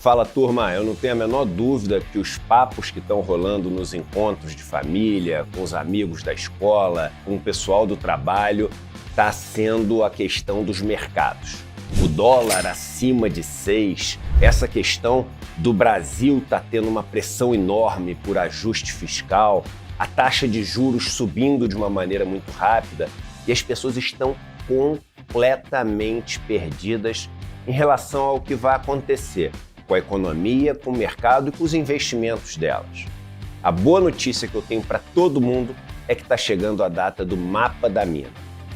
Fala, turma, eu não tenho a menor dúvida que os papos que estão rolando nos encontros de família, com os amigos da escola, com o pessoal do trabalho, está sendo a questão dos mercados. O dólar acima de 6, essa questão do Brasil está tendo uma pressão enorme por ajuste fiscal, a taxa de juros subindo de uma maneira muito rápida e as pessoas estão completamente perdidas em relação ao que vai acontecer com a economia, com o mercado e com os investimentos delas. A boa notícia que eu tenho para todo mundo é que está chegando a data do Mapa da Mina,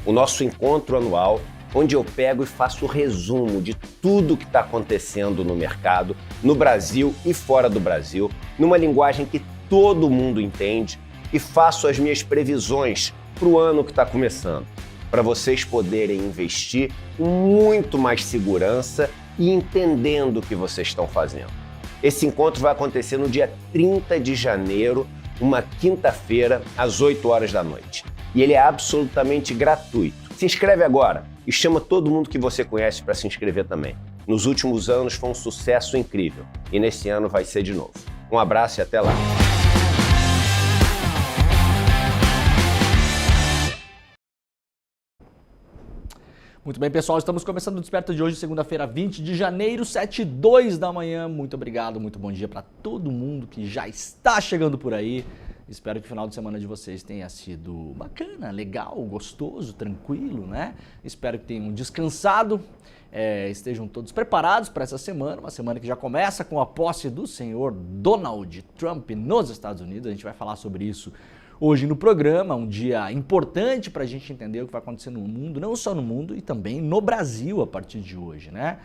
o nosso encontro anual, onde eu pego e faço o resumo de tudo que está acontecendo no mercado, no Brasil e fora do Brasil, numa linguagem que todo mundo entende, e faço as minhas previsões para o ano que está começando, para vocês poderem investir com muito mais segurança e entendendo o que vocês estão fazendo. Esse encontro vai acontecer no dia 30 de janeiro, uma quinta-feira, às 8 horas da noite. E ele é absolutamente gratuito. Se inscreve agora e chama todo mundo que você conhece para se inscrever também. Nos últimos anos foi um sucesso incrível e nesse ano vai ser de novo. Um abraço e até lá. Muito bem, pessoal, estamos começando o Desperta de hoje, segunda-feira, 20 de janeiro, 7h02 da manhã. Muito obrigado, muito bom dia para todo mundo que já está chegando por aí. Espero que o final de semana de vocês tenha sido bacana, legal, gostoso, tranquilo, né? Espero que tenham descansado, estejam todos preparados para essa semana, uma semana que já começa com a posse do senhor Donald Trump nos Estados Unidos. A gente vai falar sobre isso hoje no programa, um dia importante para a gente entender o que vai acontecer no mundo, não só no mundo, e também no Brasil a partir de hoje, né?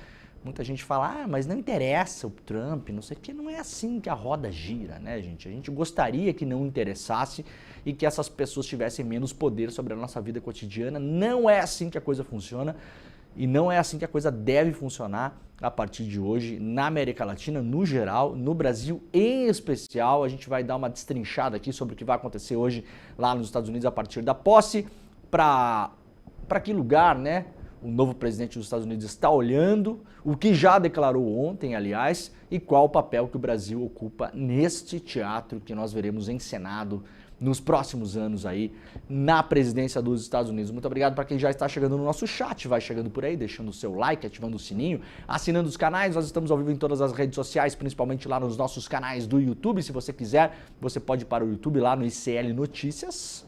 Muita gente fala, mas não interessa o Trump, não sei o que, não é assim que a roda gira, né, gente? A gente gostaria que não interessasse e que essas pessoas tivessem menos poder sobre a nossa vida cotidiana. Não é assim que a coisa funciona e não é assim que a coisa deve funcionar a partir de hoje na América Latina, no geral, no Brasil em especial. A gente vai dar uma destrinchada aqui sobre o que vai acontecer hoje lá nos Estados Unidos a partir da posse, para que lugar, né, o novo presidente dos Estados Unidos está olhando, o que já declarou ontem, aliás, e qual o papel que o Brasil ocupa neste teatro que nós veremos encenado nos próximos anos aí na presidência dos Estados Unidos. Muito obrigado para quem já está chegando no nosso chat, vai chegando por aí, deixando o seu like, ativando o sininho, assinando os canais. Nós estamos ao vivo em todas as redes sociais, principalmente lá nos nossos canais do YouTube. Se você quiser, você pode ir para o YouTube lá no ICL Notícias,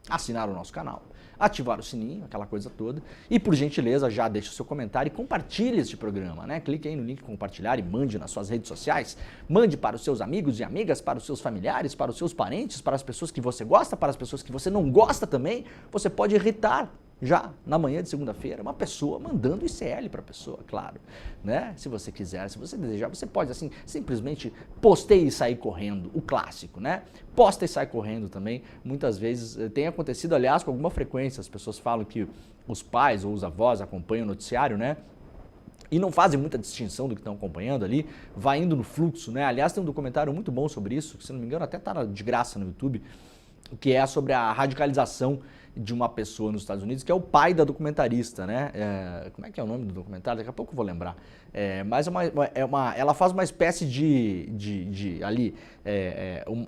assinar o nosso canal, ativar o sininho, aquela coisa toda. E por gentileza, já deixa o seu comentário e compartilhe este programa, né? Clique aí no link compartilhar e mande nas suas redes sociais. Mande para os seus amigos e amigas, para os seus familiares, para os seus parentes, para as pessoas que você gosta, para as pessoas que você não gosta também. Você pode irritar já na manhã de segunda-feira uma pessoa mandando ICL para a pessoa, claro, né? Se você quiser, se você desejar, você pode assim simplesmente posteie e sair correndo, o clássico, né? Posta e sai correndo também. Muitas vezes tem acontecido, aliás, com alguma frequência. As pessoas falam que os pais ou os avós acompanham o noticiário, né? E não fazem muita distinção do que estão acompanhando ali, vai indo no fluxo, né? Aliás, tem um documentário muito bom sobre isso, que se não me engano até está de graça no YouTube, que é sobre a radicalização de uma pessoa nos Estados Unidos, que é o pai da documentarista, né? Como é que é o nome do documentário? Daqui a pouco eu vou lembrar. Mas ela faz uma espécie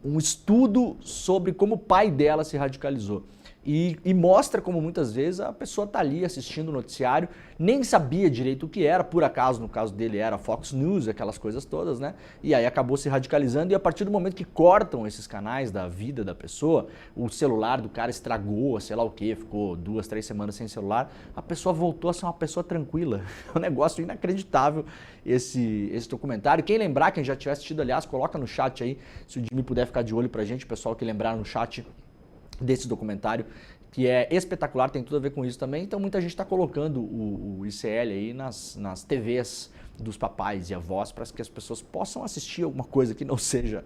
um estudo sobre como o pai dela se radicalizou. E mostra como muitas vezes a pessoa está ali assistindo o noticiário, nem sabia direito o que era, por acaso, no caso dele era Fox News, aquelas coisas todas, né? E aí acabou se radicalizando, e a partir do momento que cortam esses canais da vida da pessoa, o celular do cara estragou, sei lá o que, ficou 2, 3 semanas sem celular, a pessoa voltou a ser uma pessoa tranquila. É um negócio inacreditável esse documentário. Quem lembrar, quem já tiver assistido, aliás, coloca no chat aí, se o Jimmy puder ficar de olho pra gente, o pessoal que lembrar no chat desse documentário, que é espetacular, tem tudo a ver com isso também. Então muita gente está colocando o ICL aí nas TVs dos papais e avós, para que as pessoas possam assistir alguma coisa que não seja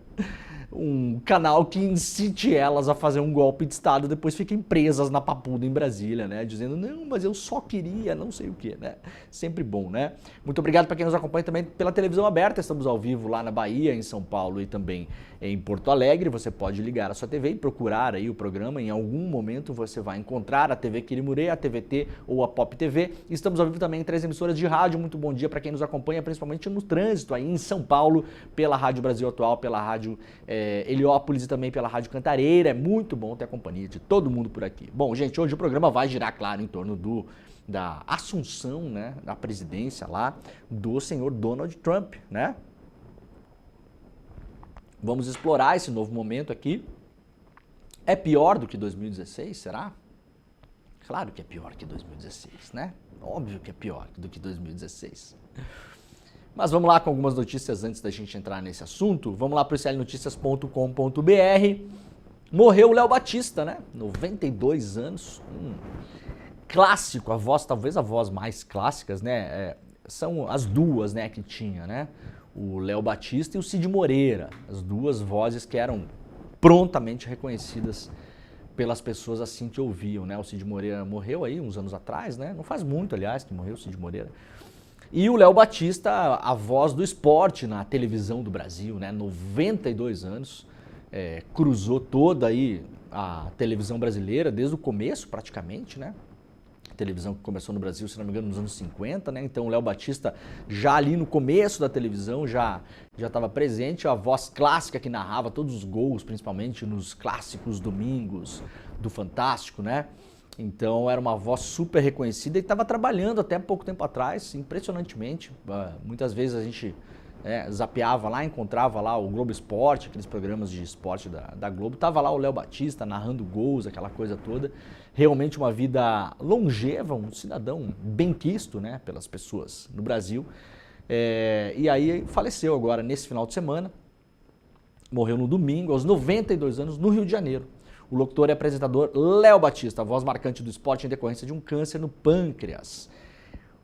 um canal que incite elas a fazer um golpe de Estado, depois fiquem presas na Papuda em Brasília, né? Dizendo, não, mas eu só queria não sei o quê, né? Sempre bom, né? Muito obrigado para quem nos acompanha também pela televisão aberta. Estamos ao vivo lá na Bahia, em São Paulo e também em Porto Alegre. Você pode ligar a sua TV e procurar aí o programa. Em algum momento você vai encontrar a TV Quirimurê, a TVT ou a Pop TV. Estamos ao vivo também em 3 emissoras de rádio. Muito bom dia para quem nos acompanha, principalmente no trânsito aí em São Paulo, pela Rádio Brasil Atual, pela Rádio Heliópolis e também pela Rádio Cantareira. É muito bom ter a companhia de todo mundo por aqui. Bom, gente, hoje o programa vai girar, claro, em torno da assunção, né, da presidência lá do senhor Donald Trump, né? Vamos explorar esse novo momento aqui. É pior do que 2016, será? Claro que é pior que 2016, né? Óbvio que é pior do que 2016. Mas vamos lá com algumas notícias antes da gente entrar nesse assunto. Vamos lá para o slnoticias.com.br. Morreu o Léo Batista, né? 92 anos. Clássico, a voz, talvez a voz mais clássicas, né? São as duas, né, que tinha, né? O Léo Batista e o Cid Moreira. As duas vozes que eram prontamente reconhecidas pelas pessoas assim que ouviam, né? O Cid Moreira morreu aí uns anos atrás, né? Não faz muito, aliás, que morreu o Cid Moreira. E o Léo Batista, a voz do esporte na televisão do Brasil, né? 92 anos, cruzou toda aí a televisão brasileira, desde o começo praticamente, né? A televisão que começou no Brasil, se não me engano, nos anos 50, né? Então o Léo Batista já ali no começo da televisão já estava presente, a voz clássica que narrava todos os gols, principalmente nos clássicos domingos do Fantástico, né? Então era uma voz super reconhecida e estava trabalhando até pouco tempo atrás, impressionantemente. Muitas vezes a gente zapeava lá, encontrava lá o Globo Esporte, aqueles programas de esporte da Globo. Tava lá o Léo Batista narrando gols, aquela coisa toda. Realmente uma vida longeva, um cidadão benquisto, né, pelas pessoas no Brasil. E aí faleceu agora nesse final de semana. Morreu no domingo, aos 92 anos, no Rio de Janeiro. O locutor e apresentador Léo Batista, a voz marcante do esporte em decorrência de um câncer no pâncreas.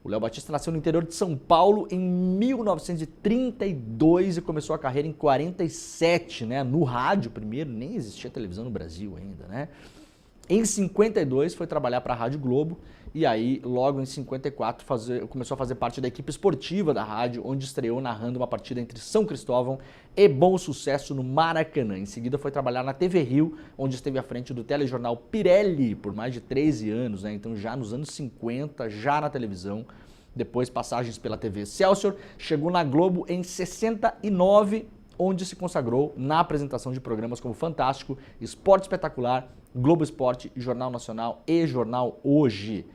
O Léo Batista nasceu no interior de São Paulo em 1932 e começou a carreira em 47, né? No rádio primeiro, nem existia televisão no Brasil ainda, né? Em 52 foi trabalhar para a Rádio Globo e aí logo em 54 começou a fazer parte da equipe esportiva da rádio, onde estreou narrando uma partida entre São Cristóvão e Bom Sucesso no Maracanã. Em seguida foi trabalhar na TV Rio, onde esteve à frente do telejornal Pirelli por mais de 13 anos, né? Então já nos anos 50, já na televisão, depois passagens pela TV Excelsior, chegou na Globo em 69, onde se consagrou na apresentação de programas como Fantástico, Esporte Espetacular, Globo Esporte, Jornal Nacional e Jornal Hoje.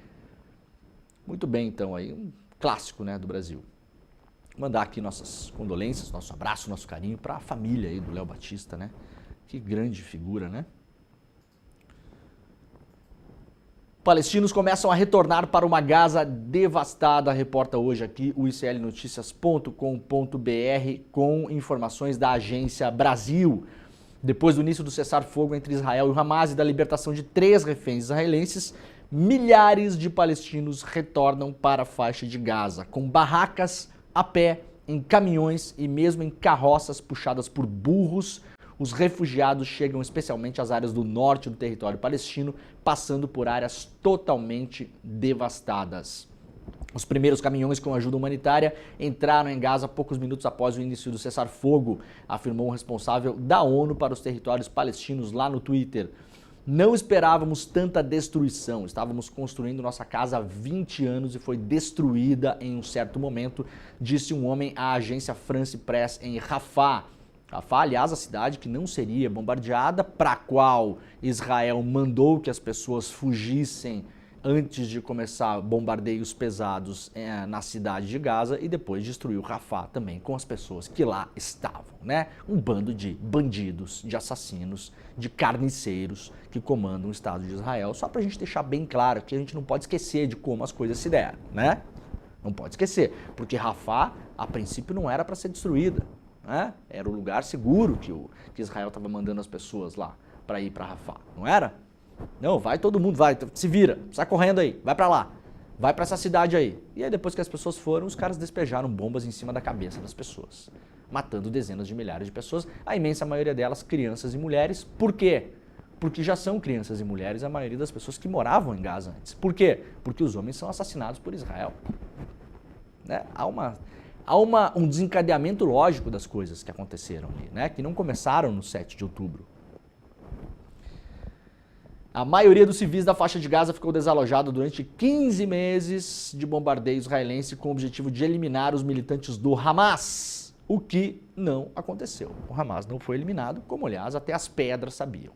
Muito bem, então, aí um clássico, né, do Brasil. Mandar aqui nossas condolências, nosso abraço, nosso carinho para a família aí do Léo Batista, né? Que grande figura, né? Palestinos começam a retornar para uma Gaza devastada, reporta hoje aqui o slnoticias.com.br com informações da Agência Brasil. Depois do início do cessar-fogo entre Israel e o Hamas e da libertação de 3 reféns israelenses, milhares de palestinos retornam para a faixa de Gaza, com barracas, a pé, em caminhões e mesmo em carroças puxadas por burros. Os refugiados chegam especialmente às áreas do norte do território palestino, passando por áreas totalmente devastadas. Os primeiros caminhões com ajuda humanitária entraram em Gaza poucos minutos após o início do cessar-fogo, afirmou um responsável da ONU para os territórios palestinos lá no Twitter. Não esperávamos tanta destruição, estávamos construindo nossa casa há 20 anos e foi destruída em um certo momento, disse um homem à agência France Press em Rafah. Rafah, aliás, a cidade que não seria bombardeada, para a qual Israel mandou que as pessoas fugissem antes de começar bombardeios pesados na cidade de Gaza e depois destruiu Rafah também com as pessoas que lá estavam, né? Um bando de bandidos, de assassinos, de carniceiros que comandam o Estado de Israel. Só pra gente deixar bem claro que a gente não pode esquecer de como as coisas se deram, né? Não pode esquecer, porque Rafah, a princípio, não era para ser destruída, né? Era o lugar seguro que Israel estava mandando as pessoas lá para ir para Rafah, não era? Não, vai todo mundo, vai, se vira, sai correndo aí, vai pra lá, vai pra essa cidade aí. E aí depois que as pessoas foram, os caras despejaram bombas em cima da cabeça das pessoas. matando dezenas de milhares de pessoas, a imensa maioria delas crianças e mulheres. Por quê? Porque já são crianças e mulheres a maioria das pessoas que moravam em Gaza antes. Por quê? Porque os homens são assassinados por Israel. Né? Há um desencadeamento lógico das coisas que aconteceram ali, né? Que não começaram no 7 de outubro. A maioria dos civis da faixa de Gaza ficou desalojada durante 15 meses de bombardeio israelense com o objetivo de eliminar os militantes do Hamas, o que não aconteceu. O Hamas não foi eliminado, como aliás até as pedras sabiam.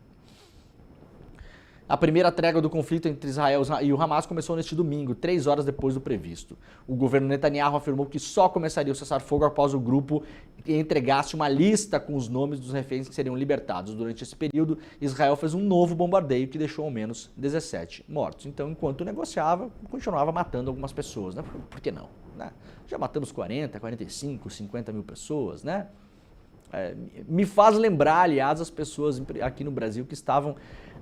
A primeira trégua do conflito entre Israel e o Hamas começou neste domingo, 3 horas depois do previsto. O governo Netanyahu afirmou que só começaria o cessar-fogo após o grupo entregasse uma lista com os nomes dos reféns que seriam libertados. Durante esse período, Israel fez um novo bombardeio que deixou ao menos 17 mortos. Então, enquanto negociava, continuava matando algumas pessoas, né? Por que não? Né? Já matamos 40, 45, 50 mil pessoas, né? Me faz lembrar, aliás, as pessoas aqui no Brasil que estavam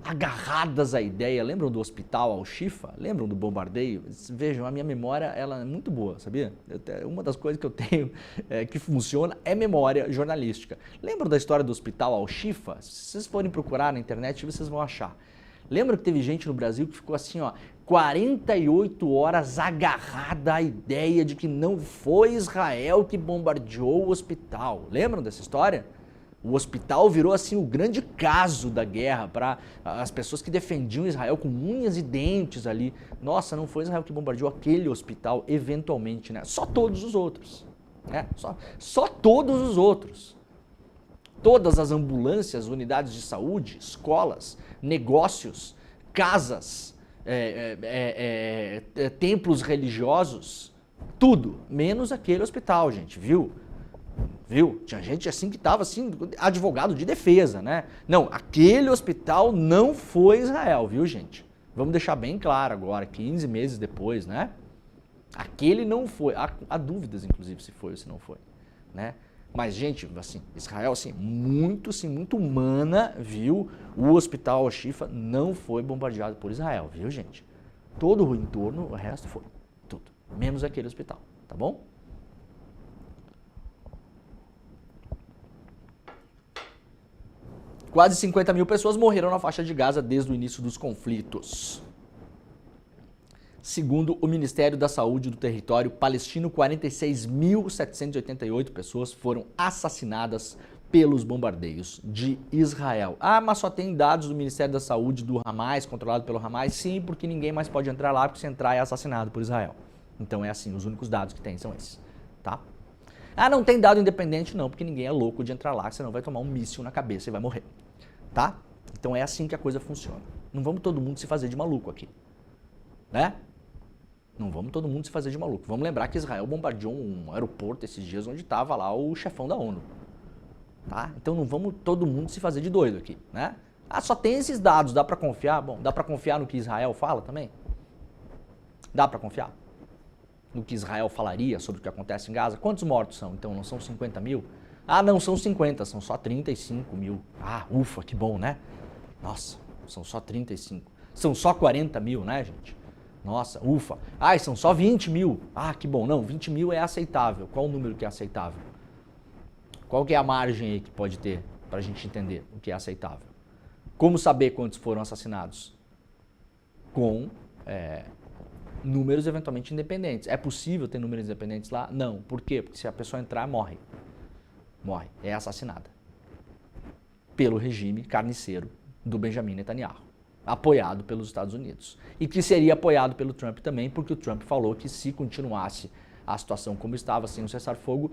agarradas à ideia, lembram do hospital Al-Shifa? Lembram do bombardeio? Vejam, a minha memória ela é muito boa, sabia? Uma das coisas que eu tenho que funciona é memória jornalística. Lembram da história do hospital Al-Shifa? Se vocês forem procurar na internet, vocês vão achar. Lembra que teve gente no Brasil que ficou assim, 48 horas agarrada à ideia de que não foi Israel que bombardeou o hospital. Lembram dessa história? O hospital virou assim o grande caso da guerra para as pessoas que defendiam Israel com unhas e dentes ali. Nossa, não foi Israel que bombardeou aquele hospital eventualmente, né? Só todos os outros, né? Só todos os outros. Todas as ambulâncias, unidades de saúde, escolas, negócios, casas, templos religiosos, tudo, menos aquele hospital, gente, viu? Tinha gente assim que estava assim, advogado de defesa, né? Não, aquele hospital não foi Israel, viu, gente? Vamos deixar bem claro agora, 15 meses depois, né? Aquele não foi. Há dúvidas, inclusive, se foi ou se não foi, né? Mas, gente, assim, Israel, assim, muito humana, viu? O hospital Al-Shifa não foi bombardeado por Israel, viu, gente? Todo o entorno, o resto foi. Tudo. Menos aquele hospital, tá bom? Quase 50 mil pessoas morreram na faixa de Gaza desde o início dos conflitos. Segundo o Ministério da Saúde do território palestino, 46.788 pessoas foram assassinadas pelos bombardeios de Israel. Ah, mas só tem dados do Ministério da Saúde do Hamas, controlado pelo Hamas? Sim, porque ninguém mais pode entrar lá, porque se entrar é assassinado por Israel. Então é assim, os únicos dados que tem são esses, tá? Ah, não tem dado independente? Não, porque ninguém é louco de entrar lá, senão vai tomar um míssil na cabeça e vai morrer, tá? Então é assim que a coisa funciona. Não vamos todo mundo se fazer de maluco aqui, né? Não vamos todo mundo se fazer de maluco. Vamos lembrar que Israel bombardeou um aeroporto esses dias onde estava lá o chefão da ONU, tá? Então não vamos todo mundo se fazer de doido aqui, né? Ah, só tem esses dados, dá para confiar? Bom, dá para confiar no que Israel fala também? Dá para confiar no que Israel falaria sobre o que acontece em Gaza? Quantos mortos são? Então, não são 50 mil? Ah, não são 50, são só 35 mil. Ah, ufa, que bom, né? Nossa, são só 35. São só 40 mil, né, gente? Nossa, ufa. Ah, são só 20 mil. Ah, que bom. Não, 20 mil é aceitável. Qual o número que é aceitável? Qual que é a margem aí que pode ter para a gente entender o que é aceitável? Como saber quantos foram assassinados? Com números eventualmente independentes. É possível ter números independentes lá? Não. Por quê? Porque se a pessoa entrar, morre. Morre. É assassinada. Pelo regime carniceiro do Benjamin Netanyahu, apoiado pelos Estados Unidos. E que seria apoiado pelo Trump também, porque o Trump falou que se continuasse a situação como estava, sem o cessar-fogo,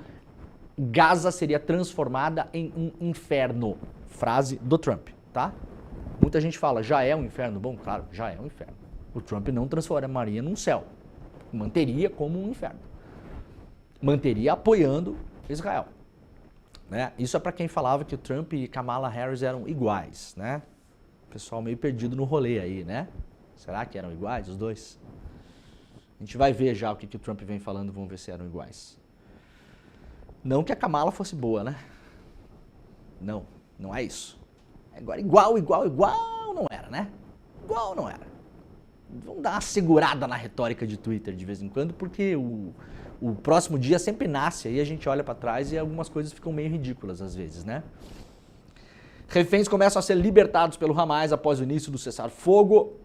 Gaza seria transformada em um inferno. Frase do Trump, tá? Muita gente fala, já é um inferno? Bom, claro, já é um inferno. O Trump não transformaria num céu. Manteria como um inferno. Manteria apoiando Israel. Né? Isso é para quem falava que o Trump e Kamala Harris eram iguais, né? Pessoal meio perdido no rolê aí, né? Será que eram iguais os dois? A gente vai ver já o que o Trump vem falando, vamos ver se eram iguais. Não que a Kamala fosse boa, né? Não, não é isso. Agora igual não era, né? Igual não era. Vamos dar uma segurada na retórica de Twitter de vez em quando, porque o o próximo dia sempre nasce, aí a gente olha para trás e algumas coisas ficam meio ridículas às vezes, né? Reféns começam a ser libertados pelo Hamas após o início do cessar-fogo.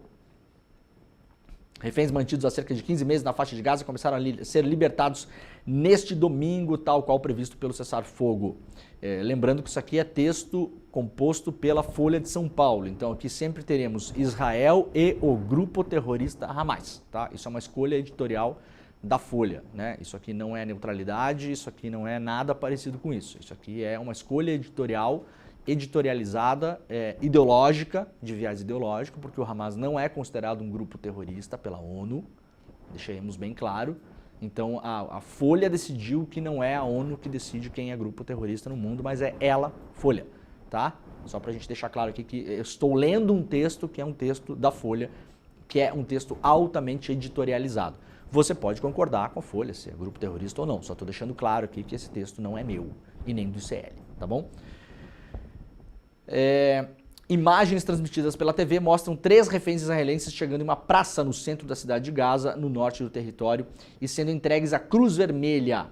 Reféns mantidos há cerca de 15 meses na faixa de Gaza começaram a ser libertados neste domingo, tal qual previsto pelo cessar-fogo. Lembrando que isso aqui é texto composto pela Folha de São Paulo. Então aqui sempre teremos Israel e o grupo terrorista Hamas. Tá? Isso é uma escolha editorial da Folha. Né? Isso aqui não é neutralidade, isso aqui não é nada parecido com isso. Isso aqui é uma escolha editorializada, ideológica, de viés ideológico, porque o Hamas não é considerado um grupo terrorista pela ONU, deixemos bem claro. Então a Folha decidiu que não é a ONU que decide quem é grupo terrorista no mundo, mas é ela, Folha, tá? Só pra gente deixar claro aqui que eu estou lendo um texto que é um texto da Folha, que é um texto altamente editorializado. Você pode concordar com a Folha, se é grupo terrorista ou não, só estou deixando claro aqui que esse texto não é meu e nem do ICL, tá bom? Imagens transmitidas pela TV mostram 3 reféns israelenses chegando em uma praça no centro da cidade de Gaza, no norte do território, e sendo entregues à Cruz Vermelha.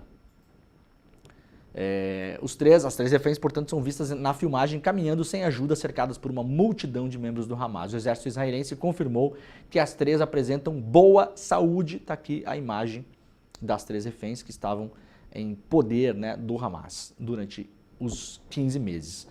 As 3 reféns, portanto, são vistas na filmagem caminhando sem ajuda, cercadas por uma multidão de membros do Hamas. O exército israelense confirmou que as 3 apresentam boa saúde. Está aqui a imagem das 3 reféns que estavam em poder, né, do Hamas durante os 15 meses.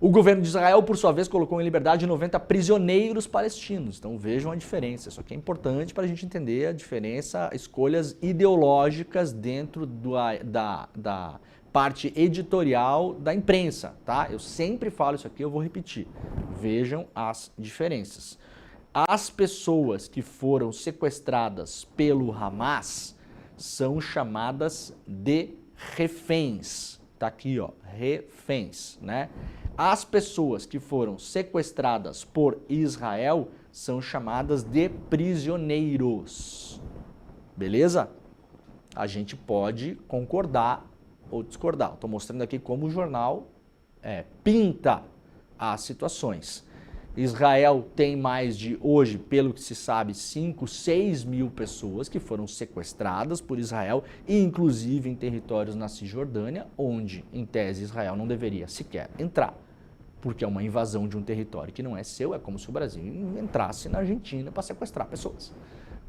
O governo de Israel, por sua vez, colocou em liberdade 90 prisioneiros palestinos. Então vejam a diferença. Isso aqui é importante para a gente entender a diferença, escolhas ideológicas dentro da parte editorial da imprensa, tá? Eu sempre falo isso aqui, eu vou repetir. Vejam as diferenças. As pessoas que foram sequestradas pelo Hamas são chamadas de reféns. Tá aqui, ó, reféns, né? As pessoas que foram sequestradas por Israel são chamadas de prisioneiros. Beleza? A gente pode concordar ou discordar. Estou mostrando aqui como o jornal pinta as situações. Israel tem mais de, hoje, pelo que se sabe, 5, 6 mil pessoas que foram sequestradas por Israel, inclusive em territórios na Cisjordânia, onde, em tese, Israel não deveria sequer entrar, porque é uma invasão de um território que não é seu. É como se o Brasil entrasse na Argentina para sequestrar pessoas,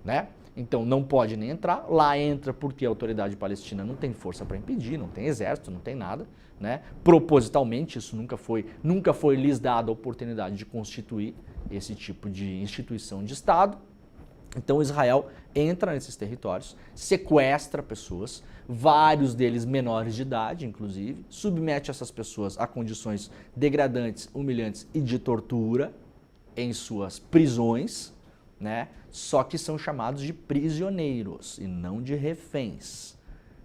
né? Então não pode nem entrar, lá entra porque a autoridade palestina não tem força para impedir, não tem exército, não tem nada, né? Propositalmente isso nunca foi lhes dada a oportunidade de constituir esse tipo de instituição de Estado. Então Israel entra nesses territórios, sequestra pessoas, vários deles menores de idade, inclusive, submete essas pessoas a condições degradantes, humilhantes e de tortura em suas prisões, né? Só que são chamados de prisioneiros e não de reféns,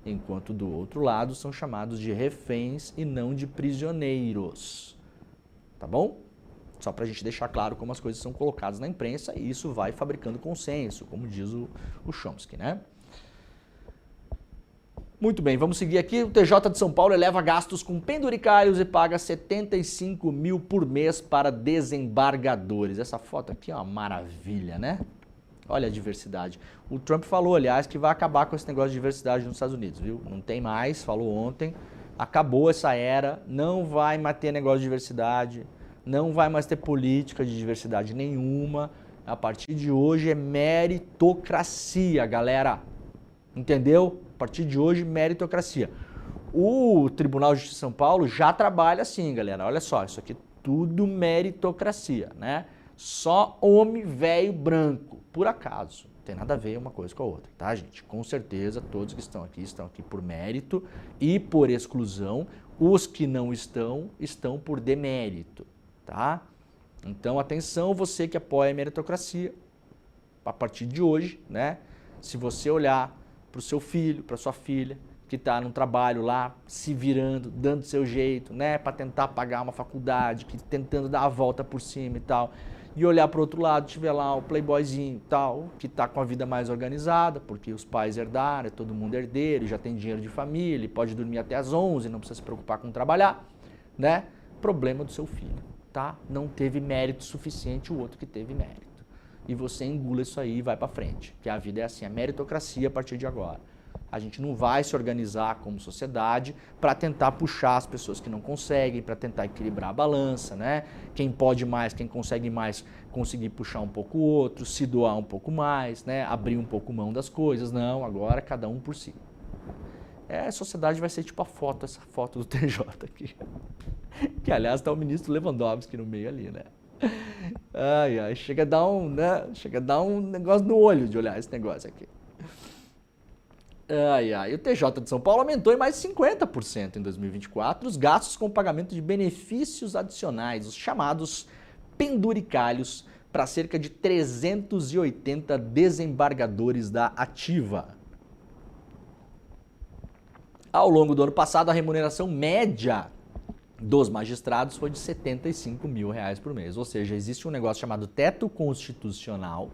enquanto do outro lado são chamados de reféns e não de prisioneiros, tá bom? Só para a gente deixar claro como as coisas são colocadas na imprensa, e isso vai fabricando consenso, como diz o Chomsky, né? Muito bem, vamos seguir aqui. O TJ de São Paulo eleva gastos com penduricários e paga 75 mil por mês para desembargadores. Essa foto aqui é uma maravilha, né? Olha a diversidade. O Trump falou, aliás, que vai acabar com esse negócio de diversidade nos Estados Unidos, viu? Não tem mais, falou ontem. Acabou essa era, não vai mais ter negócio de diversidade, não vai mais ter política de diversidade nenhuma. A partir de hoje é meritocracia, galera. Entendeu? A partir de hoje, meritocracia. O Tribunal de Justiça de São Paulo já trabalha assim, galera. Olha só, isso aqui é tudo meritocracia, né? Só homem velho branco, por acaso. Não tem nada a ver uma coisa com a outra, tá, gente? Com certeza, todos que estão aqui por mérito e por exclusão. Os que não estão por demérito, tá? Então, atenção, você que apoia a meritocracia, a partir de hoje, né? Se você olhar para o seu filho, para sua filha, que está no trabalho lá, se virando, dando seu jeito, né, para tentar pagar uma faculdade, que tentando dar a volta por cima e tal, e olhar para o outro lado, tiver lá o playboyzinho e tal, que está com a vida mais organizada, porque os pais herdaram, é todo mundo herdeiro, já tem dinheiro de família, pode dormir até às 11, não precisa se preocupar com trabalhar, né? Problema do seu filho, tá? Não teve mérito suficiente o outro que teve mérito. E você engula isso aí e vai para frente, que a vida é assim, a meritocracia a partir de agora. A gente não vai se organizar como sociedade para tentar puxar as pessoas que não conseguem, para tentar equilibrar a balança, né? Quem pode mais, quem consegue mais, conseguir puxar um pouco o outro, se doar um pouco mais, né? Abrir um pouco mão das coisas. Não, agora cada um por si. A sociedade vai ser tipo essa foto do TJ aqui. Que, aliás, está o ministro Lewandowski no meio ali, né? Ai, chega a dar um negócio no olho de olhar esse negócio aqui. O TJ de São Paulo aumentou em mais de 50% em 2024 os gastos com pagamento de benefícios adicionais, os chamados penduricalhos, para cerca de 380 desembargadores da Ativa. Ao longo do ano passado, a remuneração média dos magistrados foi de R$ 75 mil por mês. Ou seja, existe um negócio chamado teto constitucional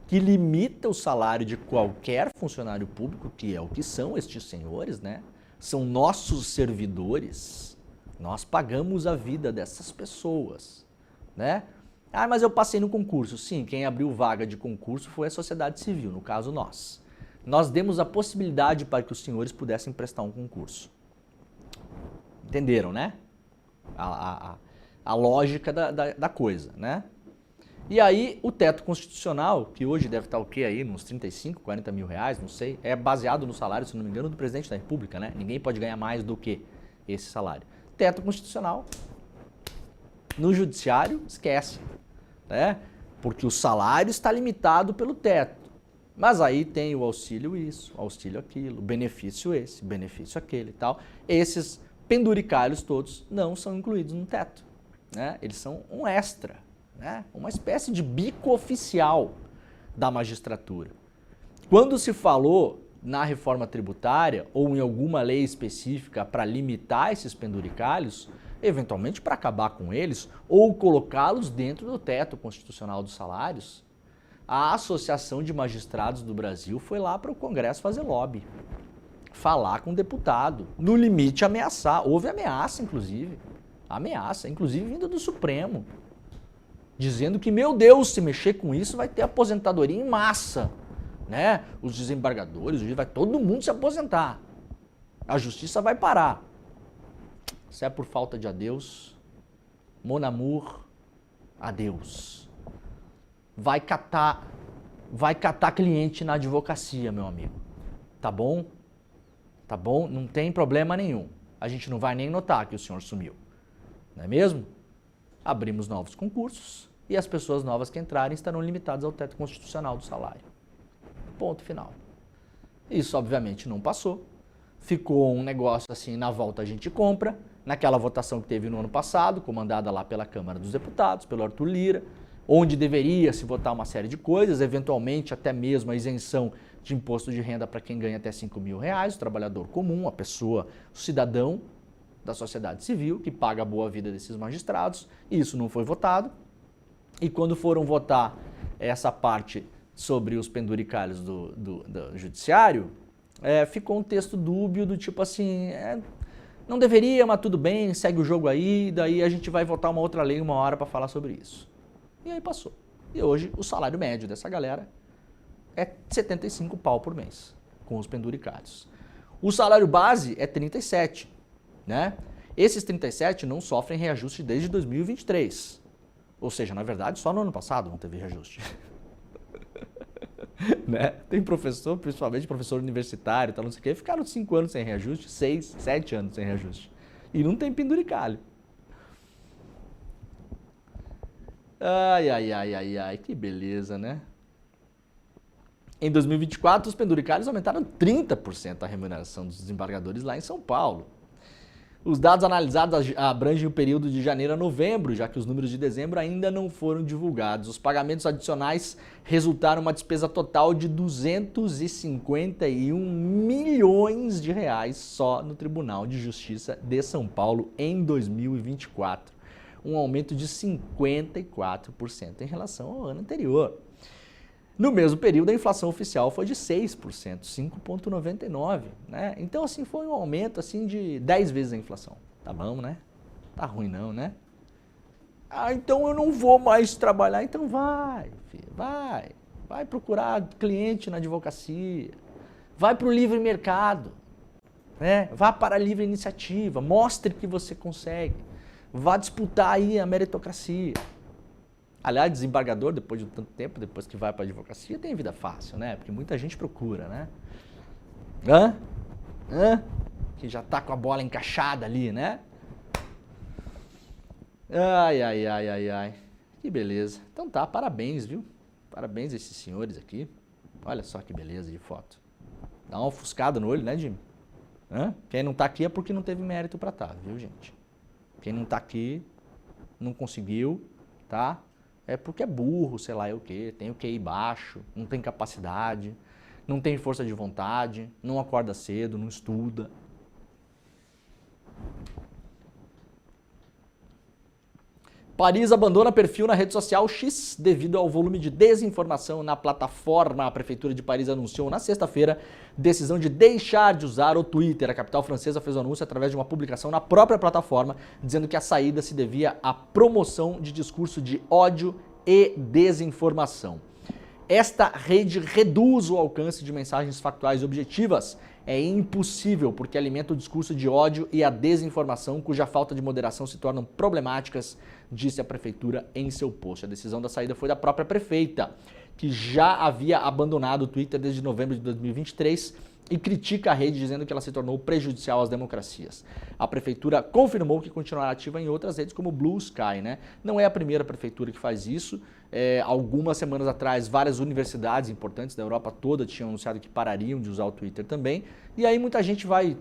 que limita o salário de qualquer funcionário público, que é o que são estes senhores, né? São nossos servidores. Nós pagamos a vida dessas pessoas, né? Mas eu passei no concurso. Sim, quem abriu vaga de concurso foi a sociedade civil, no caso nós. Nós demos a possibilidade para que os senhores pudessem prestar um concurso. Entenderam, né? A lógica da coisa, né? E aí, o teto constitucional, que hoje deve estar o quê aí? Uns 35, 40 mil reais, não sei. É baseado no salário, se não me engano, do presidente da República, né? Ninguém pode ganhar mais do que esse salário. Teto constitucional. No judiciário, esquece, né? Porque o salário está limitado pelo teto. Mas aí tem o auxílio isso, auxílio aquilo, benefício esse, benefício aquele e tal. Esses penduricalhos todos não são incluídos no teto, né? Eles são um extra. Né? Uma espécie de bico oficial da magistratura. Quando se falou na reforma tributária ou em alguma lei específica para limitar esses penduricalhos, eventualmente para acabar com eles ou colocá-los dentro do teto constitucional dos salários, a Associação de Magistrados do Brasil foi lá para o Congresso fazer lobby, falar com o deputado, no limite ameaçar. Houve ameaça, inclusive vindo do Supremo, dizendo que, meu Deus, se mexer com isso vai ter aposentadoria em massa, né? Os desembargadores, vai todo mundo se aposentar. A justiça vai parar. Se é por falta de adeus, mon amour, adeus. Vai catar cliente na advocacia, meu amigo. Tá bom? Tá bom? Não tem problema nenhum. A gente não vai nem notar que o senhor sumiu. Não é mesmo? Abrimos novos concursos e as pessoas novas que entrarem estarão limitadas ao teto constitucional do salário. Ponto final. Isso, obviamente, não passou. Ficou um negócio assim, na volta a gente compra. Naquela votação que teve no ano passado, comandada lá pela Câmara dos Deputados, pelo Arthur Lira, onde deveria se votar uma série de coisas, eventualmente até mesmo a isenção de imposto de renda para quem ganha até 5 mil reais, o trabalhador comum, a pessoa, o cidadão da sociedade civil, que paga a boa vida desses magistrados. Isso não foi votado. E quando foram votar essa parte sobre os penduricalhos do judiciário, ficou um texto dúbio do tipo assim, não deveria, mas tudo bem, segue o jogo aí, daí a gente vai votar uma outra lei uma hora para falar sobre isso. E aí passou. E hoje o salário médio dessa galera é 75 pau por mês, com os penduricalhos. O salário base é 37, né? Esses 37 não sofrem reajuste desde 2023. Ou seja, na verdade, só no ano passado não teve reajuste. Né? Tem professor, principalmente professor universitário, não sei o quê, ficaram 5 anos sem reajuste, 6, 7 anos sem reajuste. E não tem penduricalho. Ai, que beleza, né? Em 2024, os penduricalhos aumentaram 30% a remuneração dos desembargadores lá em São Paulo. Os dados analisados abrangem o período de janeiro a novembro, já que os números de dezembro ainda não foram divulgados. Os pagamentos adicionais resultaram uma despesa total de 251 milhões de reais só no Tribunal de Justiça de São Paulo em 2024. Um aumento de 54% em relação ao ano anterior. No mesmo período, a inflação oficial foi de 6%, 5,99%, né? Então, assim, foi um aumento assim, de 10 vezes a inflação. Tá bom, né? Tá ruim não, né? Então eu não vou mais trabalhar. Então vai, filho, vai procurar cliente na advocacia. Vai para o livre mercado, né? Vá para a livre iniciativa, mostre que você consegue. Vá disputar aí a meritocracia. Aliás, desembargador, depois de tanto tempo, depois que vai para a advocacia, tem vida fácil, né? Porque muita gente procura, né? Que já tá com a bola encaixada ali, né? Ai. Que beleza. Então tá, parabéns, viu? Parabéns a esses senhores aqui. Olha só que beleza de foto. Dá uma ofuscada no olho, né, Jimmy? Quem não tá aqui é porque não teve mérito pra tá, viu, gente? Quem não tá aqui, não conseguiu, tá? É porque é burro, sei lá o quê, tem o QI baixo, não tem capacidade, não tem força de vontade, não acorda cedo, não estuda. Paris abandona perfil na rede social X devido ao volume de desinformação na plataforma. A Prefeitura de Paris anunciou na sexta-feira decisão de deixar de usar o Twitter. A capital francesa fez o anúncio através de uma publicação na própria plataforma, dizendo que a saída se devia à promoção de discurso de ódio e desinformação. Esta rede reduz o alcance de mensagens factuais objetivas. É impossível porque alimenta o discurso de ódio e a desinformação, cuja falta de moderação se tornam problemáticas, disse a prefeitura em seu post. A decisão da saída foi da própria prefeita, que já havia abandonado o Twitter desde novembro de 2023 e critica a rede dizendo que ela se tornou prejudicial às democracias. A prefeitura confirmou que continuará ativa em outras redes como Blue Sky, né? Não é a primeira prefeitura que faz isso. Algumas semanas atrás, várias universidades importantes da Europa toda tinham anunciado que parariam de usar o Twitter também. E aí muita gente vai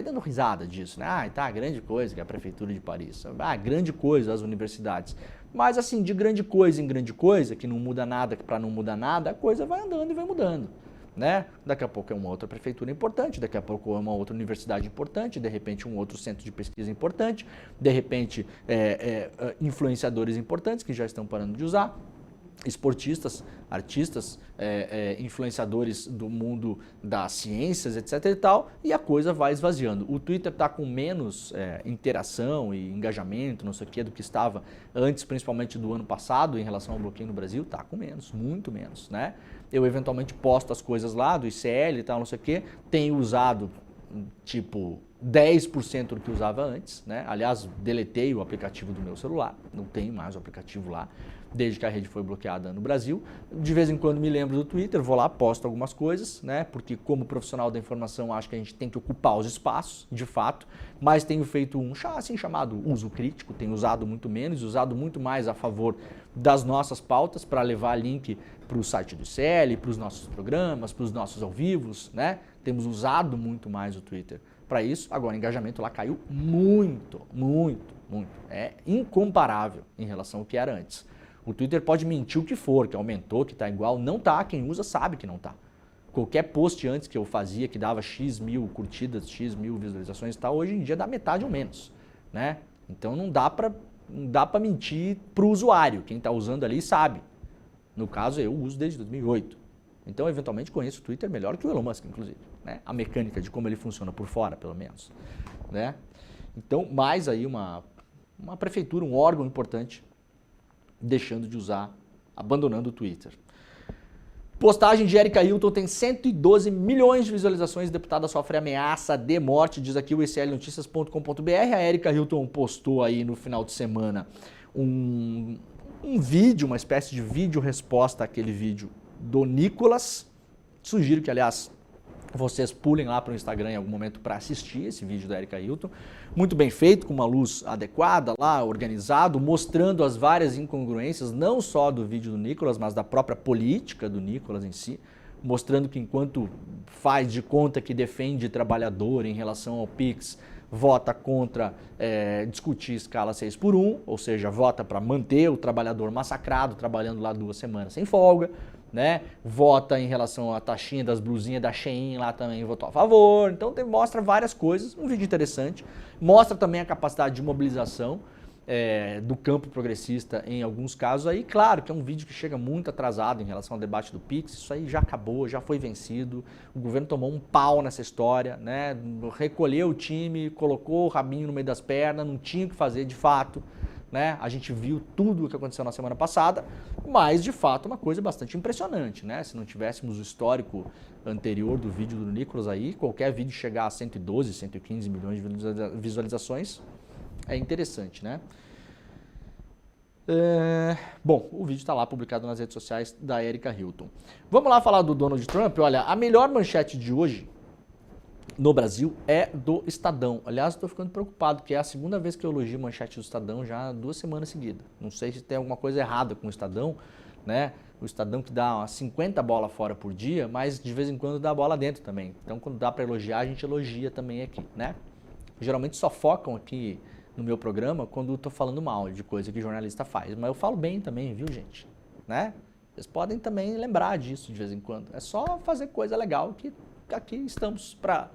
dando risada disso, né? Tá, grande coisa que é a prefeitura de Paris. Grande coisa as universidades. Mas assim, de grande coisa em grande coisa, que não muda nada, que para não mudar nada, a coisa vai andando e vai mudando. Né? Daqui a pouco é uma outra prefeitura importante, daqui a pouco é uma outra universidade importante, de repente um outro centro de pesquisa importante, de repente influenciadores importantes que já estão parando de usar, esportistas, artistas, influenciadores do mundo das ciências, etc e tal, e a coisa vai esvaziando. O Twitter está com menos interação e engajamento, não sei o que, do que estava antes, principalmente do ano passado, em relação ao bloqueio no Brasil, está com menos, muito menos, né? Eu eventualmente posto as coisas lá do ICL e tal, não sei o que, tenho usado tipo 10% do que usava antes, né? Aliás, deletei o aplicativo do meu celular, não tenho mais o aplicativo lá, desde que a rede foi bloqueada no Brasil. De vez em quando me lembro do Twitter, vou lá, posto algumas coisas, né? Porque como profissional da informação, acho que a gente tem que ocupar os espaços, de fato, mas tenho feito um assim chamado uso crítico, tenho usado muito menos, usado muito mais a favor das nossas pautas para levar link para o site do ICL, para os nossos programas, para os nossos ao vivos, né? Temos usado muito mais o Twitter para isso. Agora, o engajamento lá caiu muito. É incomparável em relação ao que era antes. O Twitter pode mentir o que for, que aumentou, que está igual. Não tá, quem usa sabe que não tá. Qualquer post antes que eu fazia, que dava X mil curtidas, X mil visualizações, tá, hoje em dia dá metade ou menos, né? Então não dá para mentir para o usuário. Quem está usando ali sabe. No caso, eu uso desde 2008. Então, eventualmente, conheço o Twitter melhor que o Elon Musk, inclusive. Né? A mecânica de como ele funciona por fora, pelo menos. Né? Então, mais aí uma prefeitura, um órgão importante, deixando de usar, abandonando o Twitter. Postagem de Erika Hilton tem 112 milhões de visualizações. Deputada sofre ameaça de morte, diz aqui o iclnoticias.com.br. A Erika Hilton postou aí no final de semana um vídeo, uma espécie de vídeo-resposta àquele vídeo do Nicolas. Sugiro que, aliás, vocês pulem lá para o Instagram em algum momento para assistir esse vídeo da Erika Hilton. Muito bem feito, com uma luz adequada lá, organizado, mostrando as várias incongruências, não só do vídeo do Nicolas, mas da própria política do Nicolas em si, mostrando que enquanto faz de conta que defende trabalhador em relação ao PIX, vota contra discutir escala 6x1, ou seja, vota para manter o trabalhador massacrado, trabalhando lá 2 semanas sem folga, né? Vota em relação à taxinha das blusinhas da Shein, lá também votou a favor. Então mostra várias coisas, um vídeo interessante. Mostra também a capacidade de mobilização do campo progressista em alguns casos. Aí, claro que é um vídeo que chega muito atrasado em relação ao debate do PIX. Isso aí já acabou, já foi vencido. O governo tomou um pau nessa história, né? Recolheu o time, colocou o rabinho no meio das pernas, não tinha o que fazer de fato. né? A gente viu tudo o que aconteceu na semana passada, mas de fato uma coisa bastante impressionante, né? Se não tivéssemos o histórico anterior do vídeo do Nicolas aí, qualquer vídeo chegar a 112, 115 milhões de visualizações é interessante, né? Bom, o vídeo está lá publicado nas redes sociais da Erika Hilton. Vamos lá falar do Donald Trump. Olha, a melhor manchete de hoje no Brasil é do Estadão. Aliás, estou ficando preocupado, porque é a segunda vez que eu elogio manchete do Estadão já 2 semanas seguidas. Não sei se tem alguma coisa errada com o Estadão, né? O Estadão que dá umas 50 bolas fora por dia, mas de vez em quando dá bola dentro também. Então, quando dá para elogiar, a gente elogia também aqui, né? Geralmente só focam aqui no meu programa quando eu tô falando mal de coisa que jornalista faz. Mas eu falo bem também, viu, gente? Né? Vocês podem também lembrar disso de vez em quando. É só fazer coisa legal que aqui estamos para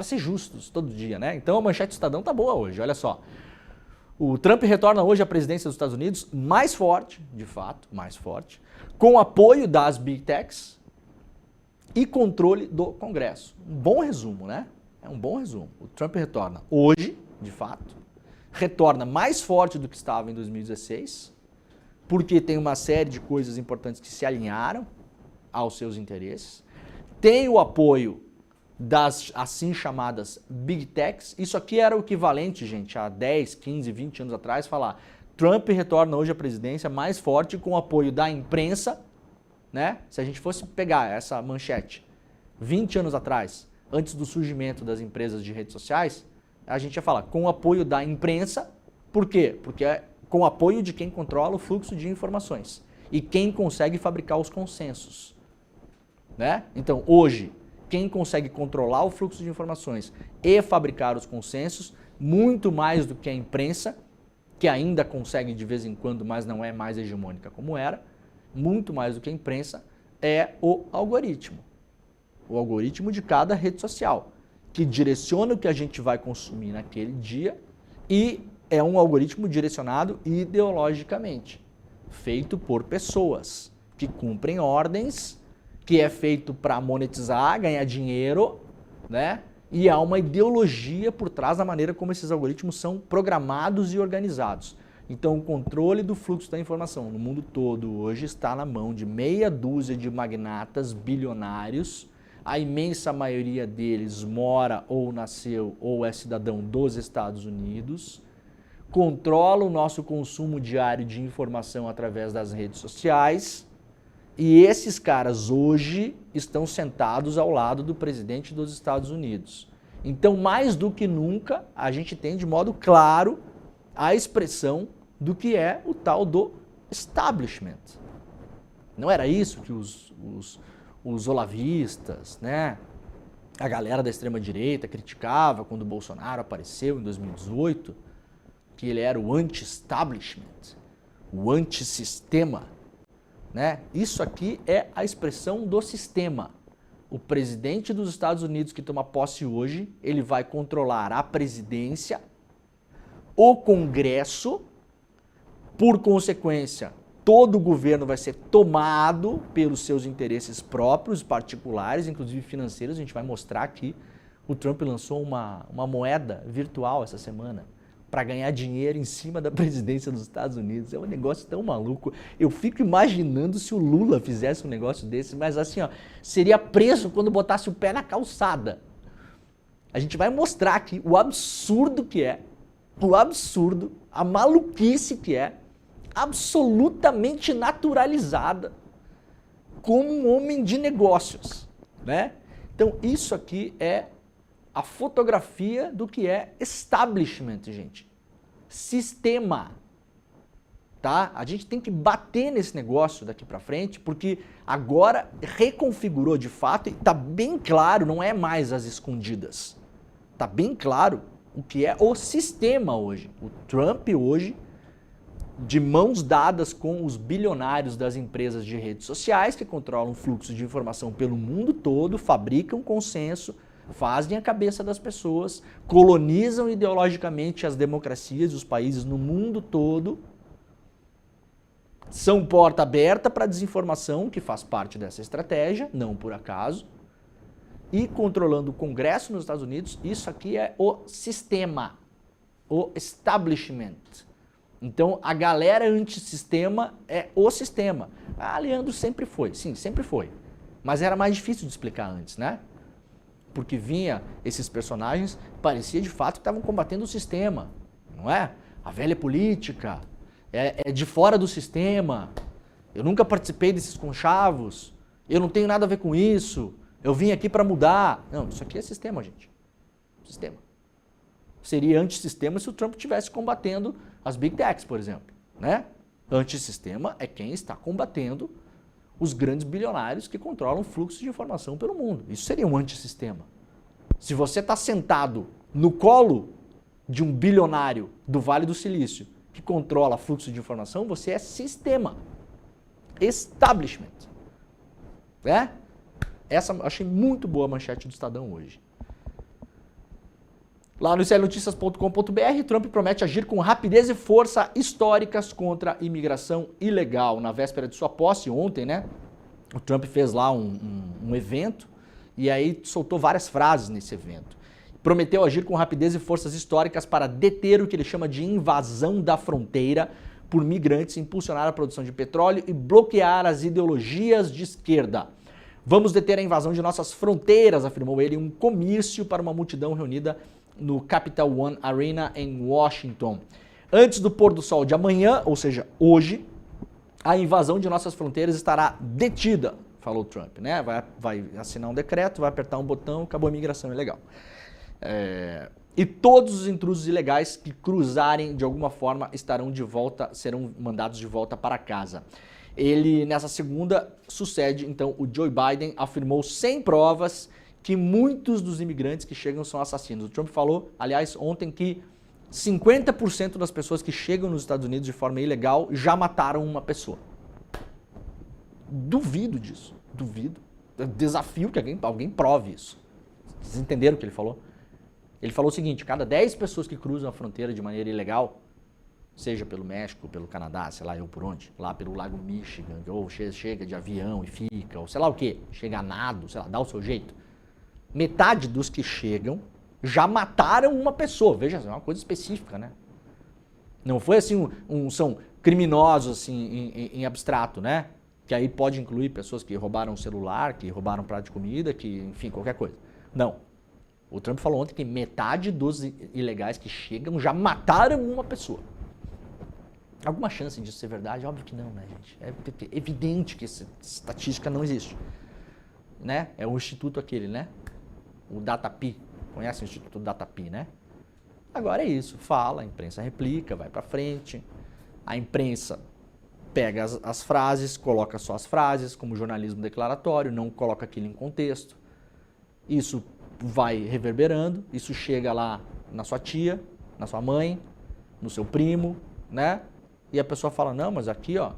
ser justos todo dia, né? Então a manchete do Estadão tá boa hoje, olha só. O Trump retorna hoje à presidência dos Estados Unidos mais forte, de fato, mais forte, com apoio das Big Techs e controle do Congresso. Um bom resumo, né? É um bom resumo. O Trump retorna hoje, de fato, retorna mais forte do que estava em 2016, porque tem uma série de coisas importantes que se alinharam aos seus interesses. Tem o apoio das assim chamadas Big Techs. Isso aqui era o equivalente, gente, há 10, 15, 20 anos atrás, falar Trump retorna hoje à presidência mais forte com o apoio da imprensa, né? Se a gente fosse pegar essa manchete 20 anos atrás, antes do surgimento das empresas de redes sociais, a gente ia falar com o apoio da imprensa. Por quê? Porque é com o apoio de quem controla o fluxo de informações e quem consegue fabricar os consensos, né? Então, hoje, quem consegue controlar o fluxo de informações e fabricar os consensos, muito mais do que a imprensa, que ainda consegue de vez em quando, mas não é mais hegemônica como era, muito mais do que a imprensa, é o algoritmo. O algoritmo de cada rede social, que direciona o que a gente vai consumir naquele dia e é um algoritmo direcionado ideologicamente, feito por pessoas que cumprem ordens, que é feito para monetizar, ganhar dinheiro, né? E há uma ideologia por trás da maneira como esses algoritmos são programados e organizados. Então, o controle do fluxo da informação no mundo todo hoje está na mão de meia dúzia de magnatas bilionários. A imensa maioria deles mora ou nasceu ou é cidadão dos Estados Unidos, controla o nosso consumo diário de informação através das redes sociais e esses caras hoje estão sentados ao lado do presidente dos Estados Unidos. Então, mais do que nunca, a gente tem de modo claro a expressão do que é o tal do establishment. Não era isso que os olavistas, né, a galera da extrema-direita criticava quando o Bolsonaro apareceu em 2018, que ele era o anti-establishment, o antissistema, né? Isso aqui é a expressão do sistema. O presidente dos Estados Unidos que toma posse hoje, ele vai controlar a presidência, o Congresso, por consequência, todo o governo vai ser tomado pelos seus interesses próprios, particulares, inclusive financeiros. A gente vai mostrar aqui, o Trump lançou uma moeda virtual essa semana para ganhar dinheiro em cima da presidência dos Estados Unidos. É um negócio tão maluco. Eu fico imaginando se o Lula fizesse um negócio desse, mas assim, ó, seria preso quando botasse o pé na calçada. A gente vai mostrar aqui o absurdo que é, o absurdo, a maluquice que é, absolutamente naturalizada como um homem de negócios, né? Então isso aqui é a fotografia do que é establishment, gente. Sistema, tá? A gente tem que bater nesse negócio daqui para frente, porque agora reconfigurou de fato e tá bem claro, não é mais as escondidas. Tá bem claro o que é o sistema hoje. O Trump hoje, de mãos dadas com os bilionários das empresas de redes sociais que controlam o fluxo de informação pelo mundo todo, fabricam consenso, fazem a cabeça das pessoas, colonizam ideologicamente as democracias e os países no mundo todo, são porta aberta para a desinformação, que faz parte dessa estratégia, não por acaso, e controlando o Congresso nos Estados Unidos. Isso aqui é o sistema, o establishment, Então, a galera antissistema é o sistema. Ah, Leandro sempre foi. Sim, sempre foi. Mas era mais difícil de explicar antes, né? Porque vinha esses personagens, parecia de fato que estavam combatendo o sistema, não é? A velha política, é de fora do sistema. Eu nunca participei desses conchavos, eu não tenho nada a ver com isso, eu vim aqui para mudar. Não, isso aqui é sistema, gente. Sistema. Seria antissistema se o Trump estivesse combatendo as Big Techs, por exemplo, né? Antissistema é quem está combatendo os grandes bilionários que controlam o fluxo de informação pelo mundo. Isso seria um antissistema. Se você está sentado no colo de um bilionário do Vale do Silício que controla fluxo de informação, você é sistema. Establishment. É? Essa eu achei muito boa a manchete do Estadão hoje. Lá no iclnoticias.com.br, Trump promete agir com rapidez e força históricas contra a imigração ilegal. Na véspera de sua posse, ontem, né? O Trump fez lá um evento e aí soltou várias frases nesse evento. Prometeu agir com rapidez e forças históricas para deter o que ele chama de invasão da fronteira por migrantes, impulsionar a produção de petróleo e bloquear as ideologias de esquerda. Vamos deter a invasão de nossas fronteiras, afirmou ele em um comício para uma multidão reunida no Capital One Arena em Washington. Antes do pôr do sol de amanhã, ou seja, hoje, a invasão de nossas fronteiras estará detida, falou Trump, né? Vai assinar um decreto, vai apertar um botão, acabou a imigração ilegal. E todos os intrusos ilegais que cruzarem de alguma forma estarão de volta, serão mandados de volta para casa. Ele, nessa segunda, sucede, então, o Joe Biden afirmou sem provas que muitos dos imigrantes que chegam são assassinos. O Trump falou, aliás, ontem que 50% das pessoas que chegam nos Estados Unidos de forma ilegal já mataram uma pessoa. Duvido disso, duvido. Eu desafio que alguém prove isso. Vocês entenderam o que ele falou? Ele falou o seguinte, cada 10 pessoas que cruzam a fronteira de maneira ilegal, seja pelo México, pelo Canadá, sei lá eu por onde, lá pelo Lago Michigan, ou chega de avião e fica, ou sei lá o quê, chega a nado, sei lá, dá o seu jeito. Metade dos que chegam já mataram uma pessoa. Veja, é uma coisa específica, né? Não foi assim, são criminosos assim, em abstrato, né? Que aí pode incluir pessoas que roubaram um celular, que roubaram um prato de comida, que, enfim, qualquer coisa. Não. O Trump falou ontem que metade dos ilegais que chegam já mataram uma pessoa. Alguma chance disso ser verdade? Óbvio que não, né, gente? É evidente que essa estatística não existe. Né? É o instituto aquele, né? O Datapi. Conhece o Instituto Datapi, né? Agora é isso. Fala, a imprensa replica, vai pra frente. A imprensa pega as frases, coloca só as frases, como jornalismo declaratório, não coloca aquilo em contexto. Isso vai reverberando, isso chega lá na sua tia, na sua mãe, no seu primo, né? E a pessoa fala, não, mas aqui, ó,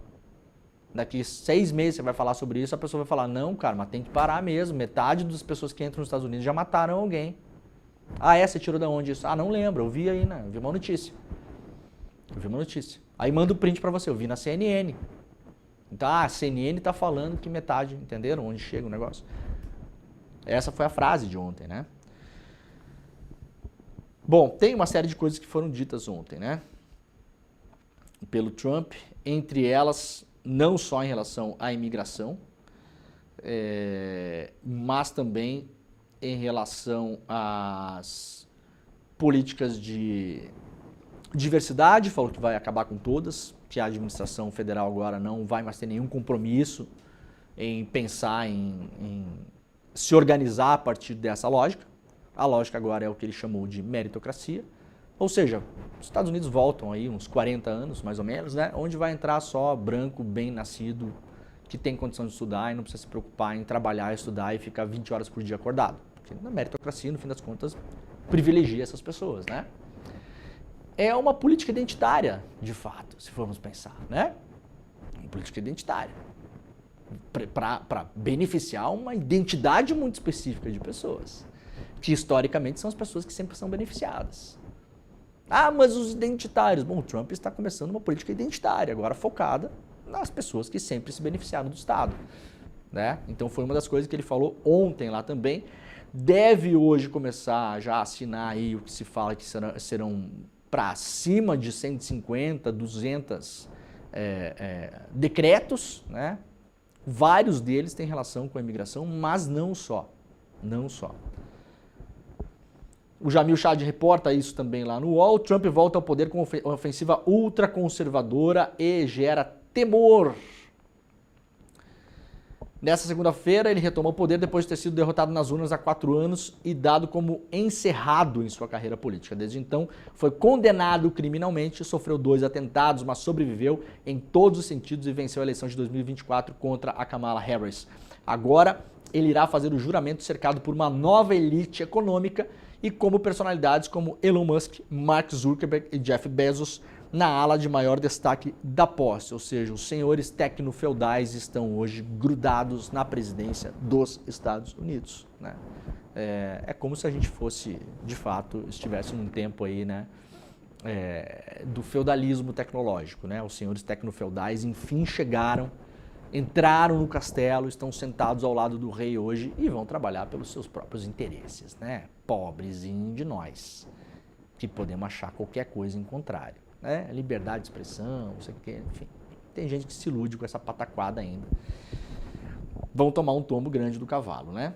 daqui 6 meses você vai falar sobre isso, a pessoa vai falar, não, cara, mas tem que parar mesmo, metade das pessoas que entram nos Estados Unidos já mataram alguém. Ah, você tirou da onde isso? Ah, não lembro, eu vi aí, né? Eu vi uma notícia. Aí manda o print pra você, eu vi na CNN. Então, a CNN tá falando que metade, entenderam? Onde chega o negócio. Essa foi a frase de ontem, né? Bom, tem uma série de coisas que foram ditas ontem, né? Pelo Trump, entre elas, não só em relação à imigração, mas também em relação às políticas de diversidade, falou que vai acabar com todas, que a administração federal agora não vai mais ter nenhum compromisso em pensar em se organizar a partir dessa lógica. A lógica agora é o que ele chamou de meritocracia, ou seja, os Estados Unidos voltam aí uns 40 anos, mais ou menos, né, onde vai entrar só branco, bem nascido, que tem condição de estudar e não precisa se preocupar em trabalhar, estudar e ficar 20 horas por dia acordado. Porque na meritocracia, no fim das contas, privilegia essas pessoas, né? É uma política identitária, de fato, se formos pensar, né? Uma política identitária. Para beneficiar uma identidade muito específica de pessoas, que historicamente são as pessoas que sempre são beneficiadas. Ah, mas os identitários. Bom, o Trump está começando uma política identitária, agora focada nas pessoas que sempre se beneficiaram do Estado, né? Então foi uma das coisas que ele falou ontem lá também. Deve hoje começar já a assinar aí o que se fala que serão para cima de 150, 200 decretos, né? Vários deles têm relação com a imigração, mas não só. Não só. O Jamil Chad reporta isso também lá no UOL. Trump volta ao poder com uma ofensiva ultraconservadora e gera temor. Nessa segunda-feira, ele retoma o poder depois de ter sido derrotado nas urnas há 4 anos e dado como encerrado em sua carreira política. Desde então, foi condenado criminalmente, sofreu 2 atentados, mas sobreviveu em todos os sentidos e venceu a eleição de 2024 contra a Kamala Harris. Agora, ele irá fazer o juramento cercado por uma nova elite econômica e como personalidades como Elon Musk, Mark Zuckerberg e Jeff Bezos na ala de maior destaque da posse, ou seja, os senhores tecno-feudais estão hoje grudados na presidência dos Estados Unidos, né? É como se a gente fosse, de fato, estivesse num tempo aí, né, do feudalismo tecnológico, né? Os senhores tecno-feudais enfim chegaram, entraram no castelo, estão sentados ao lado do rei hoje e vão trabalhar pelos seus próprios interesses, né? Pobrezinho de nós, que podemos achar qualquer coisa em contrário, né? Liberdade de expressão, não sei o quê, enfim. Tem gente que se ilude com essa pataquada ainda. Vão tomar um tombo grande do cavalo, né?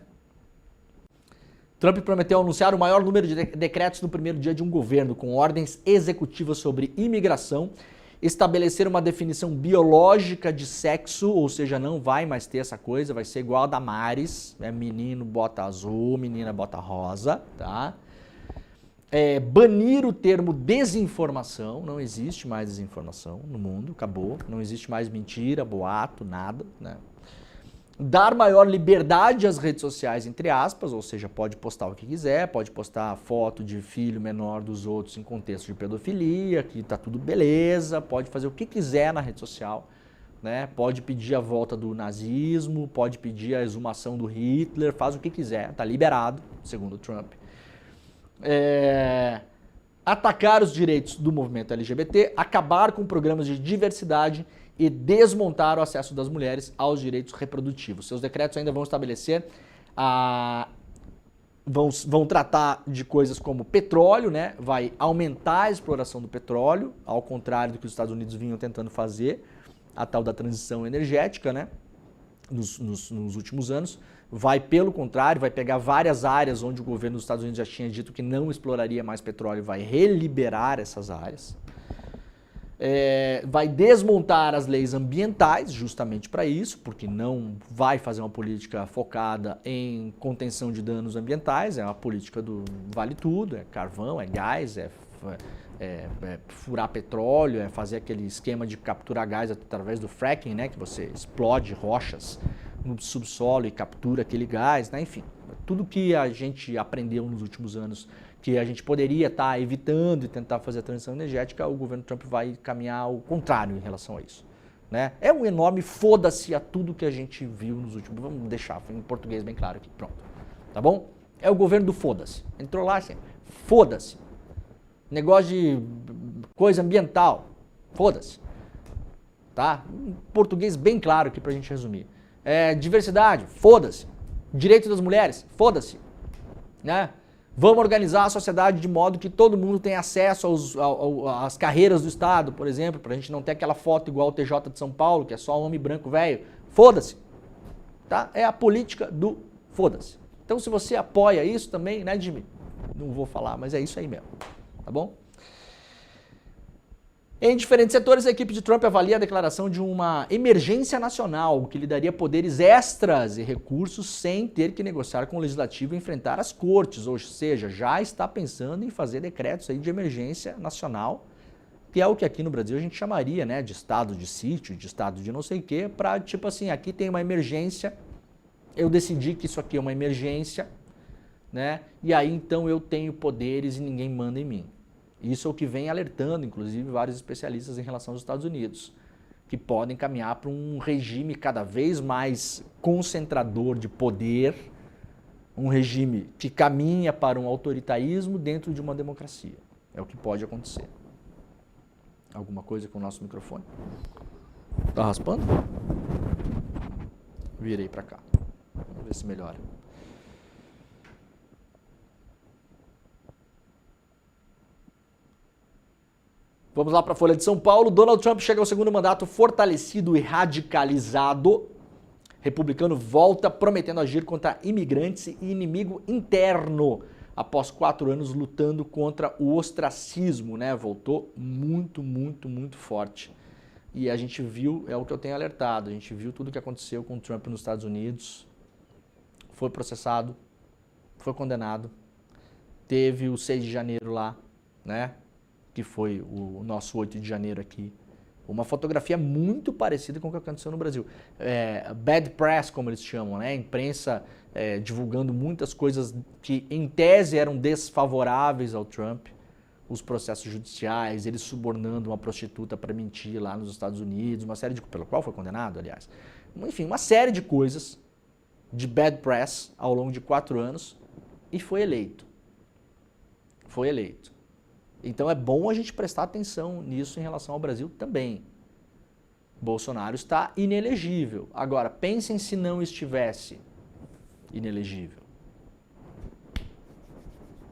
Trump prometeu anunciar o maior número de decretos no primeiro dia de um governo, com ordens executivas sobre imigração, estabelecer uma definição biológica de sexo, ou seja, não vai mais ter essa coisa, vai ser igual a Damares, né? Menino bota azul, menina bota rosa, tá? Banir o termo desinformação, não existe mais desinformação no mundo, acabou, não existe mais mentira, boato, nada, né? Dar maior liberdade às redes sociais, entre aspas, ou seja, pode postar o que quiser, pode postar foto de filho menor dos outros em contexto de pedofilia, que tá tudo beleza, pode fazer o que quiser na rede social, né? Pode pedir a volta do nazismo, pode pedir a exumação do Hitler, faz o que quiser, tá liberado, segundo o Trump. Atacar os direitos do movimento LGBT, acabar com programas de diversidade e desmontar o acesso das mulheres aos direitos reprodutivos. Seus decretos ainda vão estabelecer, vão tratar de coisas como petróleo, né? Vai aumentar a exploração do petróleo, ao contrário do que os Estados Unidos vinham tentando fazer, a tal da transição energética, né? Nos últimos anos. Vai, pelo contrário, vai pegar várias áreas onde o governo dos Estados Unidos já tinha dito que não exploraria mais petróleo, vai reliberar essas áreas. Vai desmontar as leis ambientais, justamente para isso, porque não vai fazer uma política focada em contenção de danos ambientais, é uma política do vale tudo, é carvão, é gás, furar petróleo, é fazer aquele esquema de capturar gás através do fracking, né, que você explode rochas no subsolo e captura aquele gás, né? Enfim, tudo que a gente aprendeu nos últimos anos que a gente poderia estar evitando e tentar fazer a transição energética, o governo Trump vai caminhar ao contrário em relação a isso, né? É um enorme foda-se a tudo que a gente viu nos últimos... Vamos deixar em português bem claro aqui, pronto, tá bom? É o governo do foda-se. Entrou lá assim, foda-se. Negócio de coisa ambiental, foda-se. Tá? Em português bem claro aqui pra gente resumir. Diversidade, foda-se. Direito das mulheres, foda-se. Né? Vamos organizar a sociedade de modo que todo mundo tenha acesso às carreiras do Estado, por exemplo, pra gente não ter aquela foto igual o TJ de São Paulo, que é só homem branco velho. Foda-se. Tá? É a política do foda-se. Então se você apoia isso também, né, Jimmy? Não vou falar, mas é isso aí mesmo. Tá bom? Em diferentes setores, a equipe de Trump avalia a declaração de uma emergência nacional, que lhe daria poderes extras e recursos sem ter que negociar com o legislativo e enfrentar as cortes, ou seja, já está pensando em fazer decretos aí de emergência nacional, que é o que aqui no Brasil a gente chamaria, né, de estado de sítio, de estado de não sei o quê, para tipo assim, aqui tem uma emergência, eu decidi que isso aqui é uma emergência, né, e aí então eu tenho poderes e ninguém manda em mim. Isso é o que vem alertando, inclusive, vários especialistas em relação aos Estados Unidos, que podem caminhar para um regime cada vez mais concentrador de poder, um regime que caminha para um autoritarismo dentro de uma democracia. É o que pode acontecer. Alguma coisa com o nosso microfone? Tá raspando? Virei para cá. Vamos ver se melhora. Vamos lá para a Folha de São Paulo. Donald Trump chega ao segundo mandato fortalecido e radicalizado. Republicano volta prometendo agir contra imigrantes e inimigo interno após 4 anos lutando contra o ostracismo, né? Voltou muito, muito, muito forte. E a gente viu, é o que eu tenho alertado, a gente viu tudo o que aconteceu com o Trump nos Estados Unidos. Foi processado, foi condenado. Teve o 6 de janeiro lá, né? Que foi o nosso 8 de janeiro aqui. Uma fotografia muito parecida com o que aconteceu no Brasil. Bad press, como eles chamam, né? A imprensa divulgando muitas coisas que, em tese, eram desfavoráveis ao Trump. Os processos judiciais, ele subornando uma prostituta para mentir lá nos Estados Unidos, uma série de... pelo qual foi condenado, aliás. Enfim, uma série de coisas de bad press ao longo de 4 anos e foi eleito. Foi eleito. Então é bom a gente prestar atenção nisso em relação ao Brasil também. Bolsonaro está inelegível. Agora, pensem se não estivesse inelegível.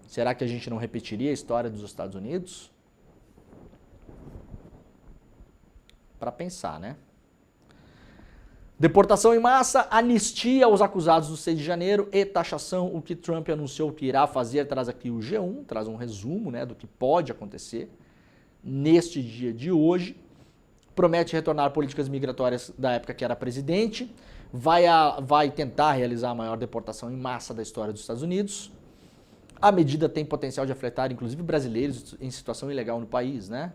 Será que a gente não repetiria a história dos Estados Unidos? Para pensar, né? Deportação em massa, anistia aos acusados do 6 de janeiro e taxação, o que Trump anunciou que irá fazer, traz aqui o G1, traz um resumo, né, do que pode acontecer neste dia de hoje. Promete retornar políticas migratórias da época que era presidente, vai tentar realizar a maior deportação em massa da história dos Estados Unidos. A medida tem potencial de afetar, inclusive, brasileiros em situação ilegal no país, né?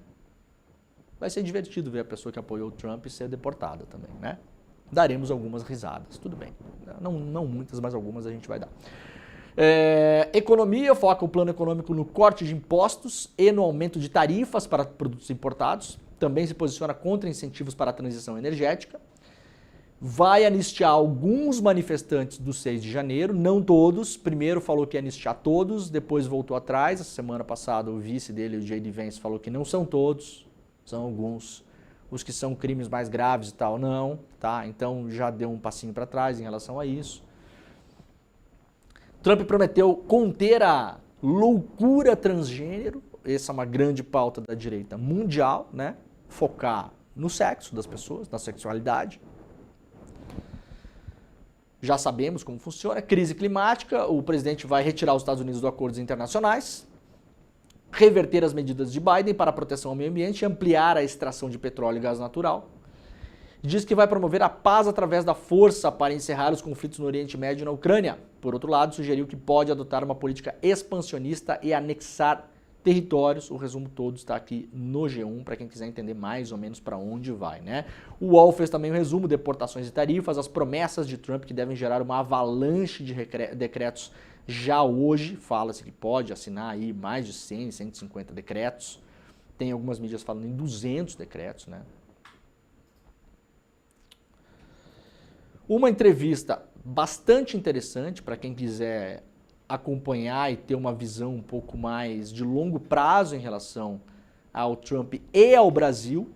Vai ser divertido ver a pessoa que apoiou o Trump ser deportada também, né? Daremos algumas risadas, tudo bem. Não muitas, mas algumas a gente vai dar. Economia, foca o plano econômico no corte de impostos e no aumento de tarifas para produtos importados. Também se posiciona contra incentivos para a transição energética. Vai anistiar alguns manifestantes do 6 de janeiro, não todos. Primeiro falou que ia anistiar todos, depois voltou atrás. Essa semana passada o vice dele, o J.D. Vance, falou que não são todos, são alguns. Os que são crimes mais graves e tal, não, tá? Então já deu um passinho para trás em relação a isso. Trump prometeu conter a loucura transgênero, essa é uma grande pauta da direita mundial, né? Focar no sexo das pessoas, na sexualidade. Já sabemos como funciona. Crise climática, o presidente vai retirar os Estados Unidos dos acordos internacionais, reverter as medidas de Biden para a proteção ao meio ambiente e ampliar a extração de petróleo e gás natural. Diz que vai promover a paz através da força para encerrar os conflitos no Oriente Médio e na Ucrânia. Por outro lado, sugeriu que pode adotar uma política expansionista e anexar territórios. O resumo todo está aqui no G1, para quem quiser entender mais ou menos para onde vai, né? O UOL fez também um resumo, deportações e tarifas, as promessas de Trump que devem gerar uma avalanche de decretos. Já hoje, fala-se que pode assinar aí mais de 100, 150 decretos. Tem algumas mídias falando em 200 decretos, né? Uma entrevista bastante interessante para quem quiser acompanhar e ter uma visão um pouco mais de longo prazo em relação ao Trump e ao Brasil,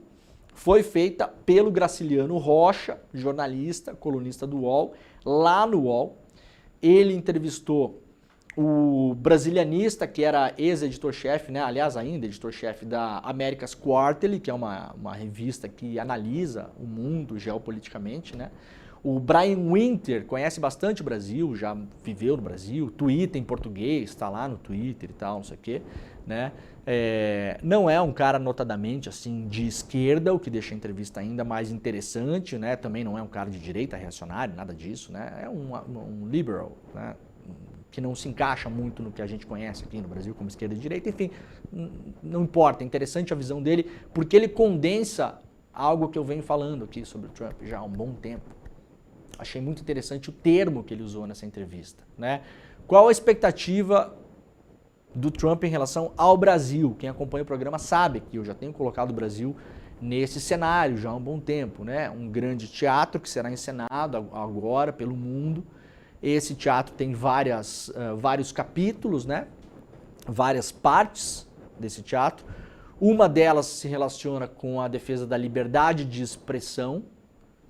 foi feita pelo Graciliano Rocha, jornalista, colunista do UOL, lá no UOL. Ele entrevistou o brasilianista, que era ex-editor-chefe, né? Aliás, ainda editor-chefe da America's Quarterly, que é uma revista que analisa o mundo geopoliticamente, né? O Brian Winter conhece bastante o Brasil, já viveu no Brasil, Twitter em português, está lá no Twitter e tal, não sei o quê, né? Não é um cara notadamente assim de esquerda, o que deixa a entrevista ainda mais interessante, né? Também não é um cara de direita reacionário, nada disso, né? É um liberal, né? Que não se encaixa muito no que a gente conhece aqui no Brasil como esquerda e direita, enfim, não importa, é interessante a visão dele, porque ele condensa algo que eu venho falando aqui sobre o Trump já há um bom tempo. Achei muito interessante o termo que ele usou nessa entrevista, né? Qual a expectativa do Trump em relação ao Brasil? Quem acompanha o programa sabe que eu já tenho colocado o Brasil nesse cenário já há um bom tempo, né? Um grande teatro que será encenado agora pelo mundo. Esse teatro tem vários capítulos, né? Várias partes desse teatro. Uma delas se relaciona com a defesa da liberdade de expressão,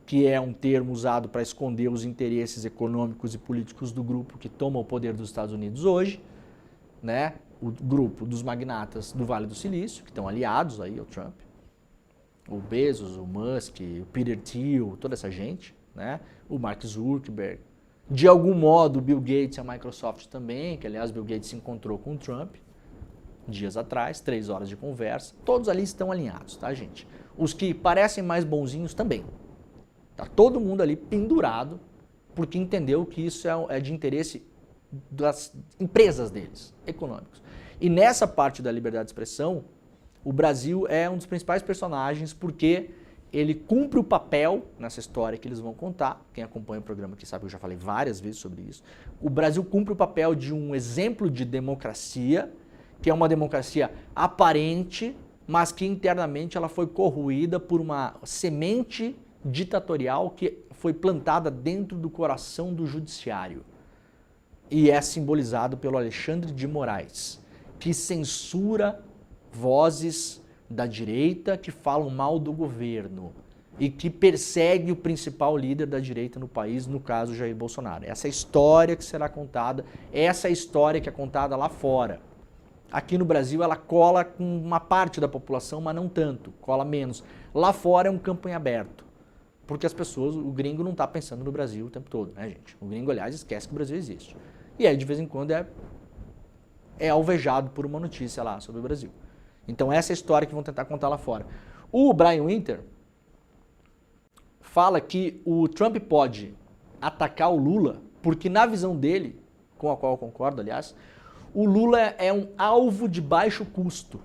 que é um termo usado para esconder os interesses econômicos e políticos do grupo que toma o poder dos Estados Unidos hoje, né? o grupo dos magnatas do Vale do Silício, que estão aliados aí ao Trump, o Bezos, o Musk, o Peter Thiel, toda essa gente, né? O Mark Zuckerberg, de algum modo o Bill Gates e a Microsoft também, que aliás Bill Gates se encontrou com o Trump dias atrás, 3 horas de conversa, todos ali estão alinhados, tá, gente? Os que parecem mais bonzinhos também. Tá todo mundo ali pendurado, porque entendeu que isso é de interesse das empresas deles, econômicos. E nessa parte da liberdade de expressão, o Brasil é um dos principais personagens porque ele cumpre o papel nessa história que eles vão contar. Quem acompanha o programa aqui sabe que eu já falei várias vezes sobre isso. O Brasil cumpre o papel de um exemplo de democracia, que é uma democracia aparente, mas que internamente ela foi corroída por uma semente ditatorial que foi plantada dentro do coração do judiciário. E é simbolizado pelo Alexandre de Moraes, que censura vozes da direita que falam mal do governo e que persegue o principal líder da direita no país, no caso Jair Bolsonaro. Essa é a história que será contada, essa é a história que é contada lá fora. Aqui no Brasil ela cola com uma parte da população, mas não tanto, cola menos. Lá fora é um campo em aberto, porque as pessoas, o gringo não está pensando no Brasil o tempo todo, né, gente? O gringo, aliás, esquece que o Brasil existe. E aí, de vez em quando, é alvejado por uma notícia lá sobre o Brasil. Então essa é a história que vão tentar contar lá fora. O Brian Winter fala que o Trump pode atacar o Lula, porque na visão dele, com a qual eu concordo, aliás, o Lula é um alvo de baixo custo,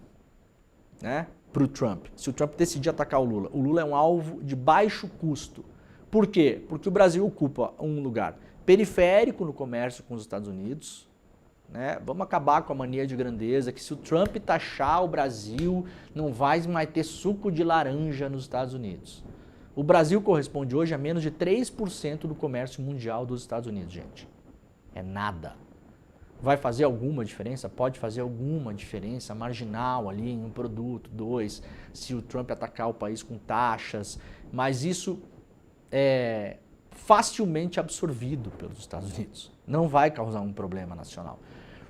né, para o Trump. Se o Trump decidir atacar o Lula é um alvo de baixo custo. Por quê? Porque o Brasil ocupa um lugar periférico no comércio com os Estados Unidos, né? Vamos acabar com a mania de grandeza, que se o Trump taxar o Brasil, não vai mais ter suco de laranja nos Estados Unidos. O Brasil corresponde hoje a menos de 3% do comércio mundial dos Estados Unidos, gente. É nada. Vai fazer alguma diferença? Pode fazer alguma diferença marginal ali em um produto, 2, se o Trump atacar o país com taxas, mas isso é facilmente absorvido pelos Estados Unidos. Não vai causar um problema nacional.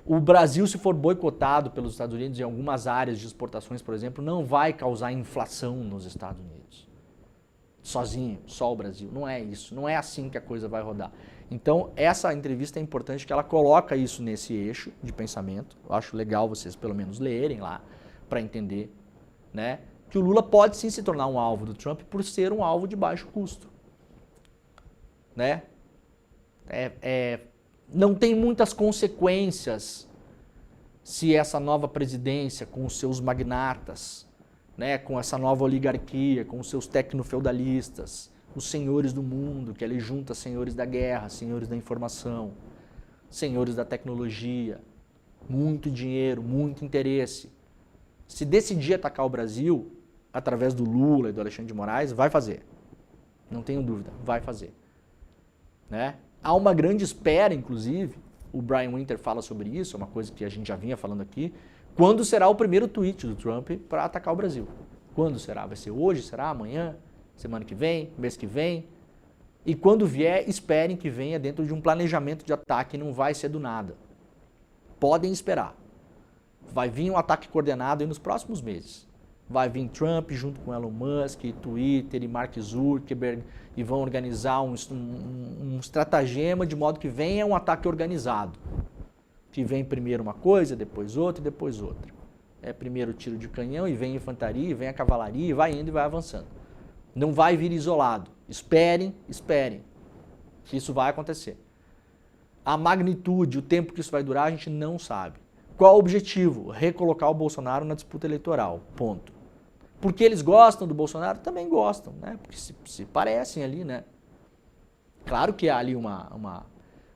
O Brasil, se for boicotado pelos Estados Unidos em algumas áreas de exportações, por exemplo, não vai causar inflação nos Estados Unidos. Sozinho, só o Brasil. Não é isso. Não é assim que a coisa vai rodar. Então, essa entrevista é importante que ela coloca isso nesse eixo de pensamento. Eu acho legal vocês, pelo menos, lerem lá para entender, né, que o Lula pode sim se tornar um alvo do Trump por ser um alvo de baixo custo. Né? Não tem muitas consequências se essa nova presidência, com os seus magnatas, né, com essa nova oligarquia, com os seus tecnofeudalistas, os senhores do mundo, que ele junta senhores da guerra, senhores da informação, senhores da tecnologia, muito dinheiro, muito interesse. Se decidir atacar o Brasil, através do Lula e do Alexandre de Moraes, vai fazer. Não tenho dúvida, vai fazer. Né? Há uma grande espera, inclusive, o Brian Winter fala sobre isso, é uma coisa que a gente já vinha falando aqui, quando será o primeiro tweet do Trump para atacar o Brasil? Quando será? Vai ser hoje? Será amanhã? Semana que vem? Mês que vem? E quando vier, esperem que venha dentro de um planejamento de ataque, não vai ser do nada. Podem esperar. Vai vir um ataque coordenado aí nos próximos meses. Vai vir Trump junto com Elon Musk, Twitter e Mark Zuckerberg e vão organizar um estratagema de modo que venha um ataque organizado. Que vem primeiro uma coisa, depois outra e depois outra. Primeiro tiro de canhão e vem a infantaria, e vem a cavalaria e vai indo e vai avançando. Não vai vir isolado. Esperem, que isso vai acontecer. A magnitude, o tempo que isso vai durar, a gente não sabe. Qual o objetivo? Recolocar o Bolsonaro na disputa eleitoral, ponto. Porque eles gostam do Bolsonaro? Também gostam, né? Porque se parecem ali, né? Claro que há ali uma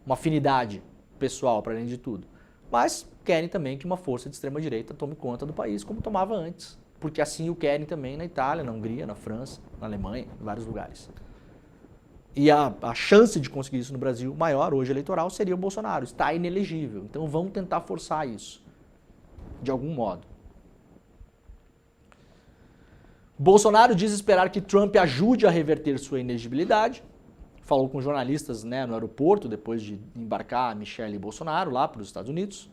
afinidade pessoal, para além de tudo. Mas querem também que uma força de extrema-direita tome conta do país, como tomava antes. Porque assim o querem também na Itália, na Hungria, na França, na Alemanha, em vários lugares. E a chance de conseguir isso no Brasil, maior hoje eleitoral, seria o Bolsonaro. Está inelegível. Então vamos tentar forçar isso, de algum modo. Bolsonaro diz esperar que Trump ajude a reverter sua inelegibilidade. Falou com jornalistas, né, no aeroporto, depois de embarcar Michele e Bolsonaro lá para os Estados Unidos.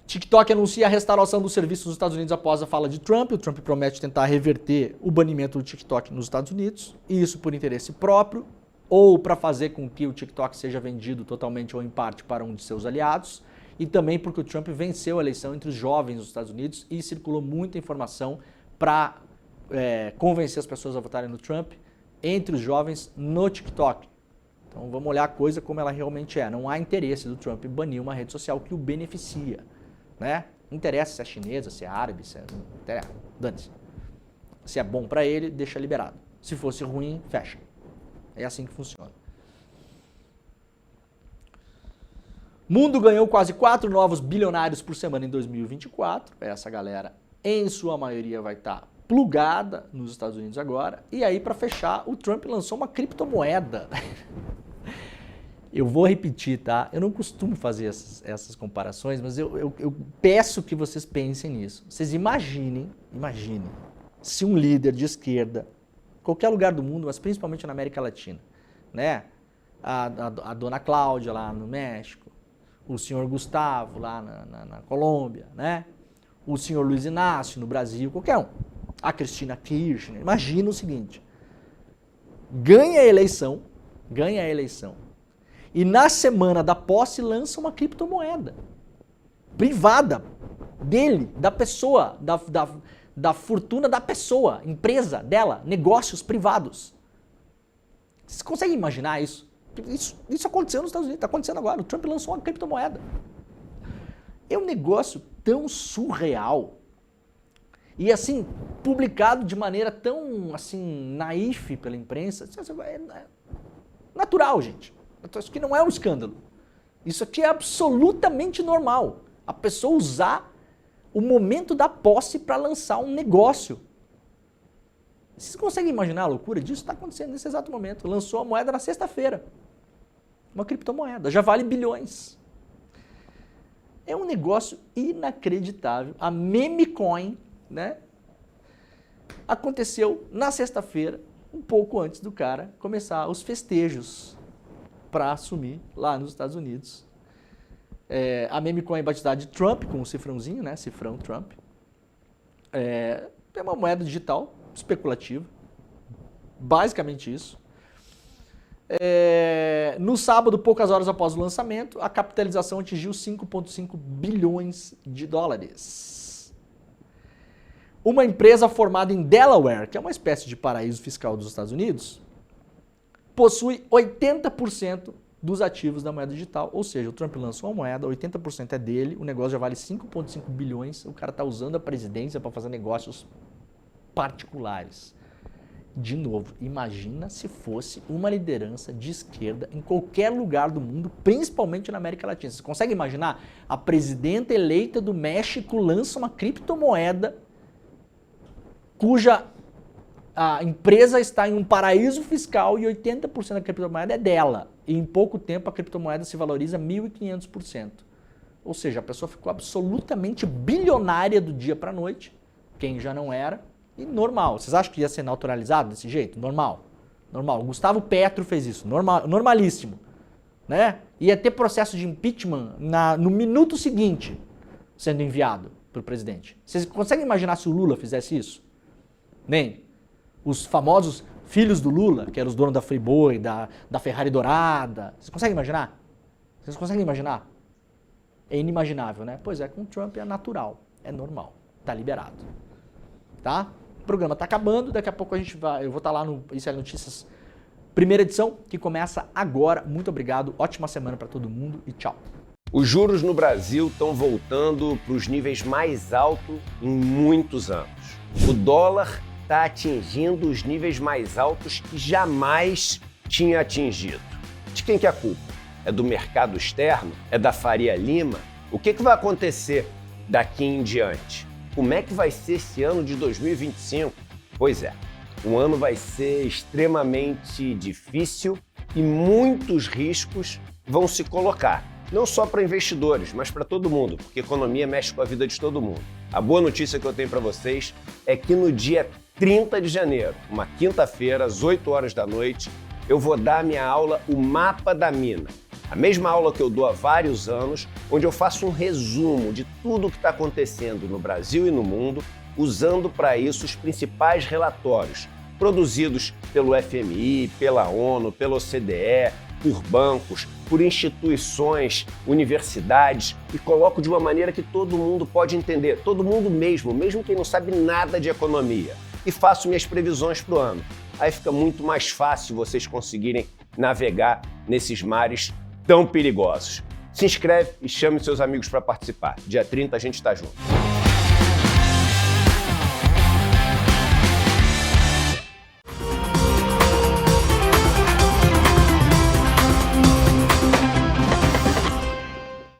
TikTok anuncia a restauração dos serviços nos Estados Unidos após a fala de Trump. O Trump promete tentar reverter o banimento do TikTok nos Estados Unidos, e isso por interesse próprio, ou para fazer com que o TikTok seja vendido totalmente ou em parte para um de seus aliados, e também porque o Trump venceu a eleição entre os jovens nos Estados Unidos e circulou muita informação para convencer as pessoas a votarem no Trump entre os jovens no TikTok. Então vamos olhar a coisa como ela realmente é. Não há interesse do Trump em banir uma rede social que o beneficia, né? Não interessa se é chinesa, se é árabe, se é... não interessa, dane-se. Se é bom para ele, deixa liberado. Se fosse ruim, fecha. É assim que funciona. Mundo ganhou quase 4 novos bilionários por semana em 2024. Essa galera, em sua maioria, vai estar plugada nos Estados Unidos agora. E aí, para fechar, o Trump lançou uma criptomoeda. Eu vou repetir, tá? Eu não costumo fazer essas comparações, mas eu peço que vocês pensem nisso. Vocês imaginem se um líder de esquerda, qualquer lugar do mundo, mas principalmente na América Latina, né? A dona Cláudia lá no México, o senhor Gustavo lá na Colômbia, né? O senhor Luiz Inácio no Brasil, qualquer um. A Cristina Kirchner. Imagina o seguinte: ganha a eleição, e na semana da posse lança uma criptomoeda privada dele, da pessoa, da fortuna da pessoa, empresa dela, negócios privados. Vocês conseguem imaginar isso? Isso aconteceu nos Estados Unidos, está acontecendo agora. O Trump lançou uma criptomoeda. É um negócio tão surreal e assim, publicado de maneira tão assim, naif pela imprensa. É natural, gente. Isso aqui não é um escândalo. Isso aqui é absolutamente normal. A pessoa usar o momento da posse para lançar um negócio. Vocês conseguem imaginar a loucura disso? Está acontecendo nesse exato momento. Lançou a moeda na sexta-feira. Uma criptomoeda. Já vale bilhões. É um negócio inacreditável. A Memecoin, né? Aconteceu na sexta-feira, um pouco antes do cara começar os festejos para assumir lá nos Estados Unidos. A Memecoin é batizada de Trump, com um cifrãozinho, né? Cifrão Trump. É uma moeda digital especulativa. Basicamente isso. No sábado, poucas horas após o lançamento, a capitalização atingiu 5,5 bilhões de dólares. Uma empresa formada em Delaware, que é uma espécie de paraíso fiscal dos Estados Unidos, possui 80% dos ativos da moeda digital. Ou seja, o Trump lançou uma moeda, 80% é dele, o negócio já vale 5,5 bilhões, o cara está usando a presidência para fazer negócios particulares. De novo, imagina se fosse uma liderança de esquerda em qualquer lugar do mundo, principalmente na América Latina. Você consegue imaginar? A presidenta eleita do México lança uma criptomoeda cuja a empresa está em um paraíso fiscal e 80% da criptomoeda é dela. E em pouco tempo a criptomoeda se valoriza 1.500%. Ou seja, a pessoa ficou absolutamente bilionária do dia para a noite, quem já não era. E normal. Vocês acham que ia ser naturalizado desse jeito? Normal. Normal. Gustavo Petro fez isso. Normalíssimo. Né? Ia ter processo de impeachment no minuto seguinte sendo enviado para o presidente. Vocês conseguem imaginar se o Lula fizesse isso? Nem. Os famosos filhos do Lula, que eram os donos da Friboi, da Ferrari Dourada. Vocês conseguem imaginar? Vocês conseguem imaginar? É inimaginável, né? Pois é, com o Trump é natural. É normal. Tá liberado. Tá? O programa está acabando, daqui a pouco eu vou estar lá no ICL Notícias, primeira edição, que começa agora. Muito obrigado, ótima semana para todo mundo e tchau. Os juros no Brasil estão voltando para os níveis mais altos em muitos anos. O dólar está atingindo os níveis mais altos que jamais tinha atingido. De quem que é a culpa? É do mercado externo? É da Faria Lima? O que vai acontecer daqui em diante? Como é que vai ser esse ano de 2025? Pois é, o ano vai ser extremamente difícil e muitos riscos vão se colocar. Não só para investidores, mas para todo mundo, porque a economia mexe com a vida de todo mundo. A boa notícia que eu tenho para vocês é que no dia 30 de janeiro, uma quinta-feira, às 8 horas da noite, eu vou dar a minha aula O Mapa da Mina. A mesma aula que eu dou há vários anos, onde eu faço um resumo de tudo o que está acontecendo no Brasil e no mundo, usando para isso os principais relatórios produzidos pelo FMI, pela ONU, pela OCDE, por bancos, por instituições, universidades, e coloco de uma maneira que todo mundo pode entender, todo mundo mesmo quem não sabe nada de economia, e faço minhas previsões para o ano. Aí fica muito mais fácil vocês conseguirem navegar nesses mares tão perigosos. Se inscreve e chame seus amigos para participar. Dia 30 a gente está junto.